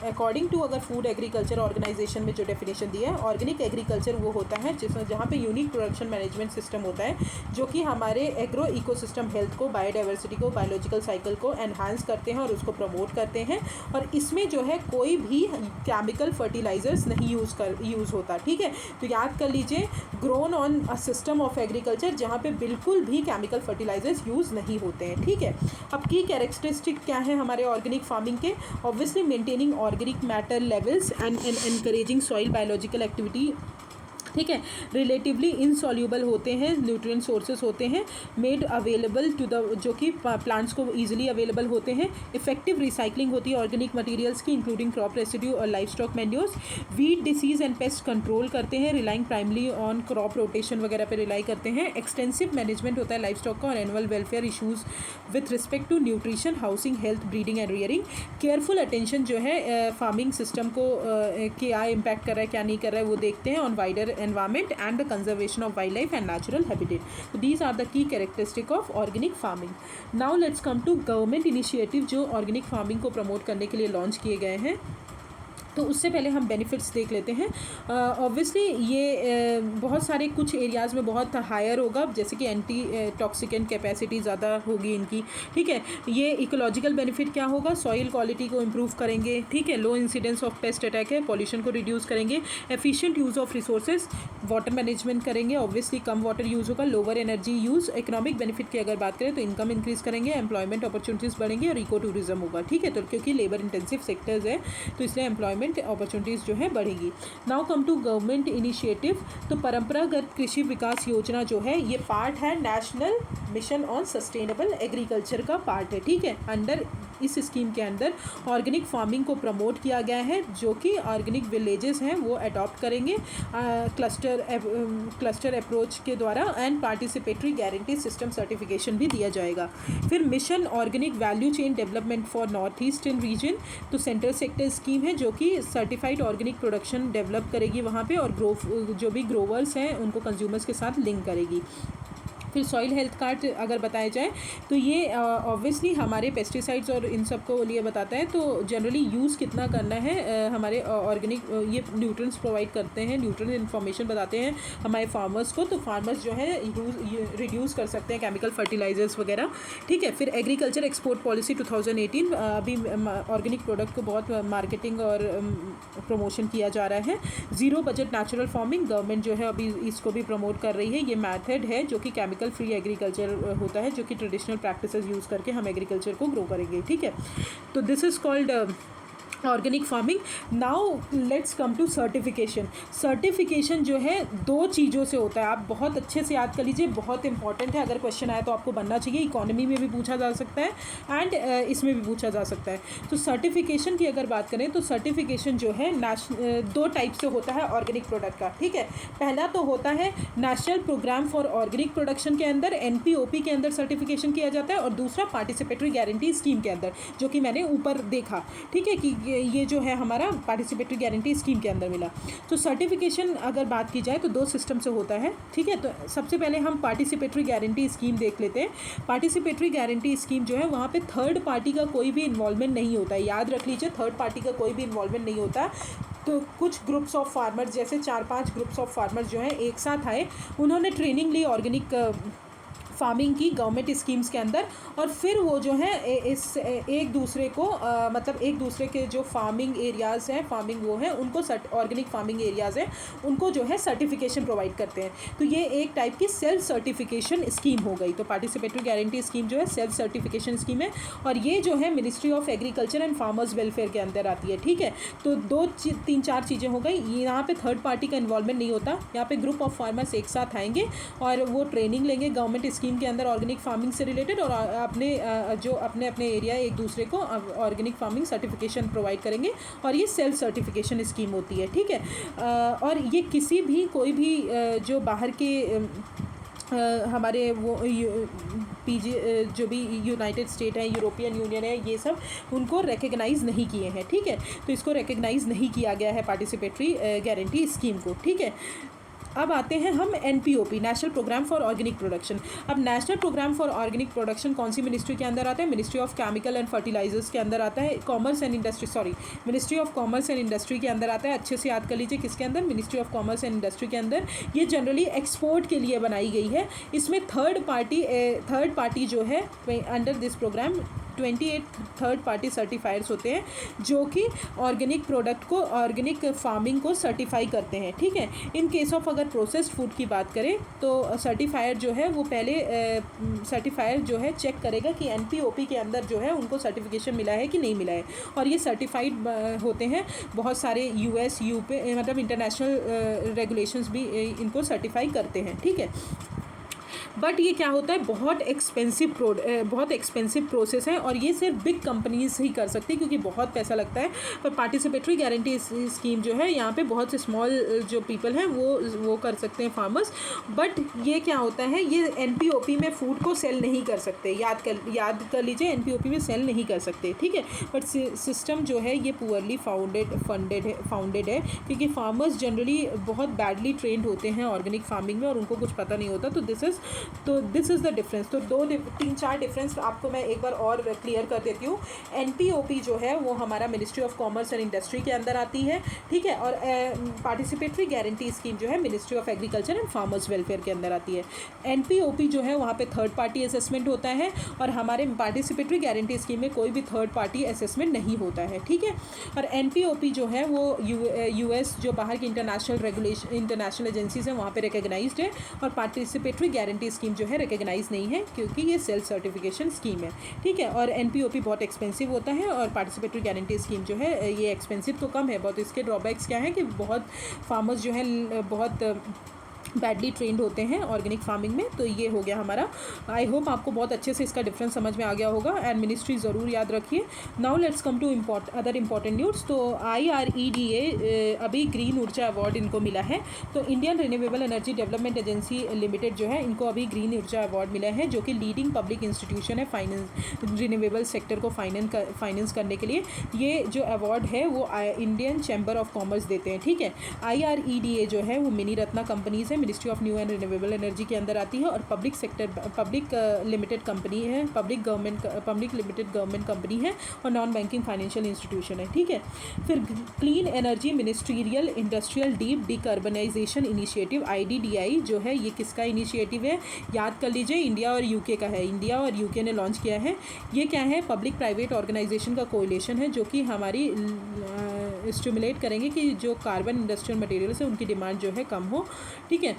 अकॉर्डिंग टू अगर फूड एग्रीकल्चर ऑर्गेनाइजेशन में जो डेफिनेशन दिया है, ऑर्गेनिक एग्रीकल्चर वो होता है जिसमें जहाँ पे यूनिक प्रोडक्शन मैनेजमेंट सिस्टम होता है, जो कि हमारे एग्रो इकोसिस्टम हेल्थ को, बायोडाइवर्सिटी को, बायोलॉजिकल साइकिल को एनहांस करते हैं और उसको प्रमोट करते हैं। और इसमें जो है कोई भी केमिकल फर्टिलाइजर्स नहीं यूज़ होता, ठीक है। तो याद कर लीजिए, grown on a system of agriculture, जहाँ पे बिल्कुल भी केमिकल फर्टिलाइजर्स यूज़ नहीं होते हैं, ठीक है। अब की कैरेक्टरिस्टिक क्या है हमारे ऑर्गेनिक फार्मिंग के, obviously maintaining organic matter levels and encouraging soil biological activity, ठीक है। रिलेटिवली इनसॉल्यूबल होते हैं, न्यूट्रिएंट सोर्सेज होते हैं, मेड अवेलेबल टू द, जो कि प्लांट्स को ईजिली अवेलेबल होते हैं। इफेक्टिव रिसाइकलिंग होती है ऑर्गेनिक मटेरियल्स की, इंक्लूडिंग क्रॉप रेसिड्यू और life stock manures. Weed disease and pest control करते हैं, relying primarily on crop rotation वगैरह पे रिलाई करते हैं। एक्सटेंसिव मैनेजमेंट होता है लाइफ स्टॉक का और annual welfare issues with respect to nutrition, housing, health, breeding and rearing. Careful attention जो है फार्मिंग सिस्टम को क्या इम्पैक्ट कर रहा है, क्या नहीं कर रहा है, वो देखते हैं on wider environment and the conservation of wildlife and natural habitat. So these are the key characteristic of organic farming. Now let's come to government initiative जो organic farming को promote करने के लिए launch किए गए हैं। तो उससे पहले हम बेनिफिट्स देख लेते हैं। ऑब्वियसली ये बहुत सारे कुछ एरियाज़ में बहुत हायर होगा, जैसे कि एंटी टॉक्सिकेंट कैपेसिटी ज़्यादा होगी इनकी, ठीक है। ये इकोलॉजिकल बेनिफिट क्या होगा, सॉइल क्वालिटी को इम्प्रूव करेंगे, ठीक है। लो इंसिडेंस ऑफ पेस्ट अटैक है, पॉल्यूशन को रिड्यूस करेंगे, efficient use of resources, water management करेंगे, ऑब्वियसली कम वाटर यूज़ होगा, lower energy use. Economic benefit की अगर बात करें तो इनकम इंक्रीज़ करेंगे, एम्प्लॉयमेंट अपॉर्चुनिटीज़ बढ़ेंगे और इको टूरिज्म होगा, ठीक है। तो क्योंकि लेबर इंटेंसिव सेक्टर्स है तो इसलिए एम्प्लॉयमेंट अपॉर्चुनिटीज़ जो है बढ़ेगी। Now come to government initiative. तो परंपरागत कृषि विकास योजना जो है ये पार्ट है national mission on sustainable agriculture का पार्ट है, ठीक है। अंडर इस स्कीम के अंदर ऑर्गेनिक फार्मिंग को प्रमोट किया गया है, जो कि ऑर्गेनिक विलेजेस हैं वो अडॉप्ट करेंगे क्लस्टर अप्रोच के द्वारा, and participatory guarantee system certification भी दिया जाएगा। फिर mission organic value chain development for north eastern region, तो सेंट्रल सेक्टर स्कीम है जो कि सर्टिफाइड ऑर्गेनिक प्रोडक्शन डेवलप करेगी वहाँ पे, और जो भी ग्रोवर्स हैं उनको कंज्यूमर्स के साथ लिंक करेगी। फिर सॉइल हेल्थ कार्ड अगर बताया जाए तो ये ऑब्वियसली हमारे पेस्टिसाइड्स और इन सब को लिए बताता है। तो जनरली यूज़ कितना करना है हमारे ऑर्गेनिक ये न्यूट्रिएंट्स प्रोवाइड करते हैं, न्यूट्रिएंट इन्फॉर्मेशन बताते हैं हमारे फार्मर्स को। तो फार्मर्स जो है रिड्यूस कर सकते हैं केमिकल फर्टिलाइजर्स वगैरह, ठीक है। फिर एग्रीकल्चर एक्सपोर्ट पॉलिसी 2018, अभी ऑर्गेनिक प्रोडक्ट को बहुत मार्केटिंग और प्रमोशन किया जा रहा है। Zero budget natural farming, government जो है अभी इसको भी प्रमोट कर रही है। ये मेथड है जो कि केमिकल फ्री एग्रीकल्चर होता है, जो कि ट्रेडिशनल प्रैक्टिसेस यूज़ करके हम एग्रीकल्चर को ग्रो करेंगे, ठीक है। तो this is called organic farming. Now let's come to certification. Certification जो है दो चीज़ों से होता है, आप बहुत अच्छे से याद कर लीजिए, बहुत इंपॉर्टेंट है। अगर क्वेश्चन आया तो आपको बनना चाहिए, इकोनॉमी में भी पूछा जा सकता है एंड इसमें भी पूछा जा सकता है। तो सर्टिफिकेशन की अगर बात करें तो सर्टिफिकेशन जो है दो टाइप से होता है ऑर्गेनिक प्रोडक्ट का, ठीक है। पहला तो होता है national programme for organic production के अंदर, NPOP के अंदर सर्टिफिकेशन किया जाता है, और दूसरा पार्टिसिपेटरी गारंटी स्कीम के अंदर, जो कि मैंने ऊपर देखा, ठीक है, कि ये जो है हमारा पार्टिसिपेटरी गारंटी स्कीम के अंदर मिला। तो सर्टिफिकेशन अगर बात की जाए तो दो सिस्टम से होता है, ठीक है। तो सबसे पहले हम पार्टिसिपेटरी गारंटी स्कीम देख लेते हैं। पार्टिसिपेटरी गारंटी स्कीम जो है वहाँ पे थर्ड पार्टी का कोई भी इन्वॉल्वमेंट नहीं होता है, याद रख लीजिए, थर्ड पार्टी का कोई भी इन्वॉल्वमेंट नहीं होता। तो कुछ ग्रुप्स ऑफ फार्मर्स, जैसे 4-5 ग्रुप्स ऑफ फार्मर्स जो हैं एक साथ आए, उन्होंने ट्रेनिंग ली ऑर्गेनिक फार्मिंग की गवर्नमेंट स्कीम्स के अंदर, और फिर वो जो है एक दूसरे को मतलब एक दूसरे के जो फार्मिंग एरियाज़ हैं, फार्मिंग वो है उनको ऑर्गेनिक फार्मिंग एरियाज़ हैं उनको जो है सर्टिफिकेशन प्रोवाइड करते हैं। तो ये एक टाइप की सेल्फ सर्टिफिकेशन स्कीम हो गई। तो पार्टिसिपेटरी गारंटी स्कीम जो है सेल्फ सर्टिफिकेशन स्कीम है, और ये जो है ministry of agriculture and farmers welfare के अंदर आती है, ठीक है। तो 2-3-4 चीज़ें हो गई। यहाँ पे थर्ड पार्टी का इन्वॉल्वमेंट नहीं होता, यहाँ पे ग्रुप ऑफ फार्मर्स एक साथ आएंगे और वो ट्रेनिंग लेंगे गवर्नमेंट स्कीम के अंदर ऑर्गेनिक फार्मिंग से रिलेटेड, और अपने जो अपने अपने एरिया एक दूसरे को ऑर्गेनिक फार्मिंग सर्टिफिकेशन प्रोवाइड करेंगे, और ये सेल्फ सर्टिफिकेशन स्कीम होती है, ठीक है। और ये किसी भी कोई भी जो बाहर के हमारे वो जो भी यूनाइटेड स्टेट है, यूरोपियन यूनियन है, ये सब उनको रिकग्नाइज़ नहीं किए हैं, ठीक है। तो इसको रिकग्नाइज़ नहीं किया गया है पार्टिसिपेटरी गारंटी स्कीम को, ठीक है। अब आते हैं हम NPOP, national programme for organic production. अब national programme for organic production कौन सी मिनिस्ट्री के अंदर आता है? Ministry of chemical and fertilisers के अंदर आता है, commerce and industry, ministry of commerce and industry के अंदर आता है। अच्छे से याद कर लीजिए किसके अंदर, ministry of commerce and industry के अंदर। ये जनरली एक्सपोर्ट के लिए बनाई गई है। इसमें थर्ड पार्टी जो है under this programme 28 third party certifiers होते हैं, जो कि ऑर्गेनिक प्रोडक्ट को, ऑर्गेनिक फार्मिंग को सर्टिफाई करते हैं, ठीक है। इन केस ऑफ अगर प्रोसेस्ड फूड की बात करें तो सर्टिफायर जो है वो पहले सर्टिफायर जो है चेक करेगा कि NPOP के अंदर जो है उनको सर्टिफिकेशन मिला है कि नहीं मिला है, और ये सर्टिफाइड होते हैं। बहुत सारे US UK मतलब इंटरनेशनल रेगुलेशंस भी इनको सर्टिफाई करते हैं, ठीक है। बट ये क्या होता है, बहुत एक्सपेंसिव प्रोसेस है, और ये सिर्फ बिग कंपनीज ही कर सकती है क्योंकि बहुत पैसा लगता है। पर पार्टिसिपेटरी गारंटी स्कीम जो है यहाँ पे बहुत से स्मॉल जो पीपल हैं वो कर सकते हैं, फार्मर्स। बट ये क्या होता है, ये NPOP में फूड को सेल नहीं कर सकते, याद कर लीजिए, NPOP में सेल नहीं कर सकते, ठीक है। बट सिस्टम जो है ये पुअरली फाउंडेड है क्योंकि फार्मर्स जनरली बहुत बैडली ट्रेंड होते हैं ऑर्गेनिक फार्मिंग में, और उनको कुछ पता नहीं होता। तो दिस इज़ द डिफरेंस। तो 2-3-4 डिफरेंस आपको मैं एक बार और क्लियर कर देती हूँ। NPOP जो है वो हमारा ministry of commerce and industry के अंदर आती है, ठीक है, और पार्टिसिपेटरी गारंटी स्कीम जो है ministry of agriculture and farmers welfare के अंदर आती है। NPOP जो है वहाँ पे थर्ड पार्टी असेसमेंट होता है, और हमारे पार्टिसिपेटरी गारंटी स्कीम में कोई भी थर्ड पार्टी असेसमेंट नहीं होता है, ठीक है। और NPOP जो है वो US जो बाहर की इंटरनेशनल एजेंसीज हैं वहाँ पे रिकग्नाइज्ड है, और पार्टिसिपेटरी गारंटी स्कीम जो है रिकग्नाइज नहीं है क्योंकि ये सेल्फ सर्टिफिकेशन स्कीम है, ठीक है। और NPOP बहुत एक्सपेंसिव होता है, और पार्टिसिपेटरी गारंटी स्कीम जो है ये एक्सपेंसिव तो कम है बहुत। इसके ड्रॉबैक्स क्या है कि बहुत फार्मर्स जो हैं बहुत बैडली ट्रेंड होते हैं ऑर्गेनिक फार्मिंग में। तो ये हो गया हमारा। आई होप आपको बहुत अच्छे से इसका डिफरेंस समझ में आ गया होगा, एंड मिनिस्ट्री ज़रूर याद रखिए। Now let's come to other important news. तो IREDA अभी ग्रीन ऊर्जा अवार्ड इनको मिला है। तो Indian renewable energy development agency limited जो है इनको अभी ग्रीन ऊर्जा अवार्ड मिला है, जो कि लीडिंग पब्लिक इंस्टीट्यूशन है रिन्यूएबल सेक्टर को फाइनेंस करने के लिए। ये जो अवार्ड है वो इंडियन चैम्बर ऑफ कॉमर्स देते हैं, ठीक है। IREDA जो है वो मिनी रत्ना कंपनीज़ है, ministry of new and renewable energy के अंदर आती है और पब्लिक लिमिटेड कंपनी है, पब्लिक लिमिटेड गवर्नमेंट कंपनी है और नॉन बैंकिंग फाइनेंशियल इंस्टीट्यूशन है, ठीक है। फिर clean energy ministerial industrial deep decarbonisation initiative IDDI जो है, ये किसका इनिशिएटिव है, याद कर लीजिए, इंडिया और यूके का है। इंडिया और यूके ने लॉन्च किया है। ये क्या है, पब्लिक प्राइवेट ऑर्गेनाइजेशन का कोएलिशन है जो कि हमारी स्टिमुलेट करेंगे कि जो कार्बन इंडस्ट्रियल मटेरियल्स है उनकी डिमांड जो है कम हो, ठीक है।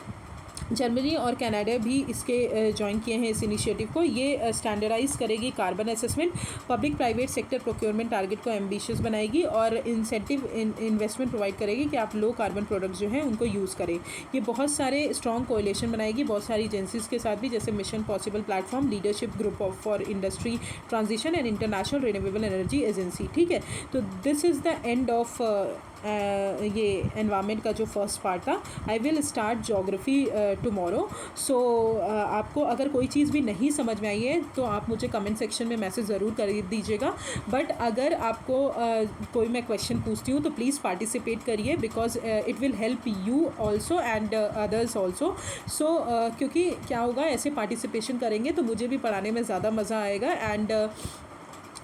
जर्मनी और कनाडा भी इसके ज्वाइन किए हैं इस इनिशिएटिव को। ये स्टैंडर्डाइज करेगी carbon assessment, public private sector procurement target को एम्बिशियस बनाएगी और इंसेंटिव इन्वेस्टमेंट प्रोवाइड करेगी कि आप लो कार्बन प्रोडक्ट्स जो हैं उनको यूज़ करें। ये बहुत सारे स्ट्रॉन्ग कोएलिशन बनाएगी बहुत सारी एजेंसीज के साथ भी, जैसे mission possible platform, leadership group of for industry transition and international renewable energy agency, ठीक है। तो this is the end of ये एनवायरनमेंट का जो फर्स्ट पार्ट था। I will start geography tomorrow. So आपको अगर कोई चीज़ भी नहीं समझ में आई है तो आप मुझे कमेंट सेक्शन में मैसेज ज़रूर कर दीजिएगा, बट अगर आपको कोई मैं क्वेश्चन पूछती हूँ तो प्लीज़ पार्टिसिपेट करिए, because it will help you also and others also. So क्योंकि क्या होगा, ऐसे पार्टिसिपेशन करेंगे तो मुझे भी पढ़ाने में ज़्यादा मज़ा आएगा एंड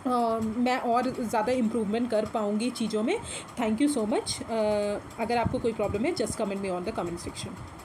मैं और ज़्यादा इम्प्रूवमेंट कर पाऊँगी चीज़ों में। Thank you so much. अगर आपको कोई प्रॉब्लम है just comment me on the comment section.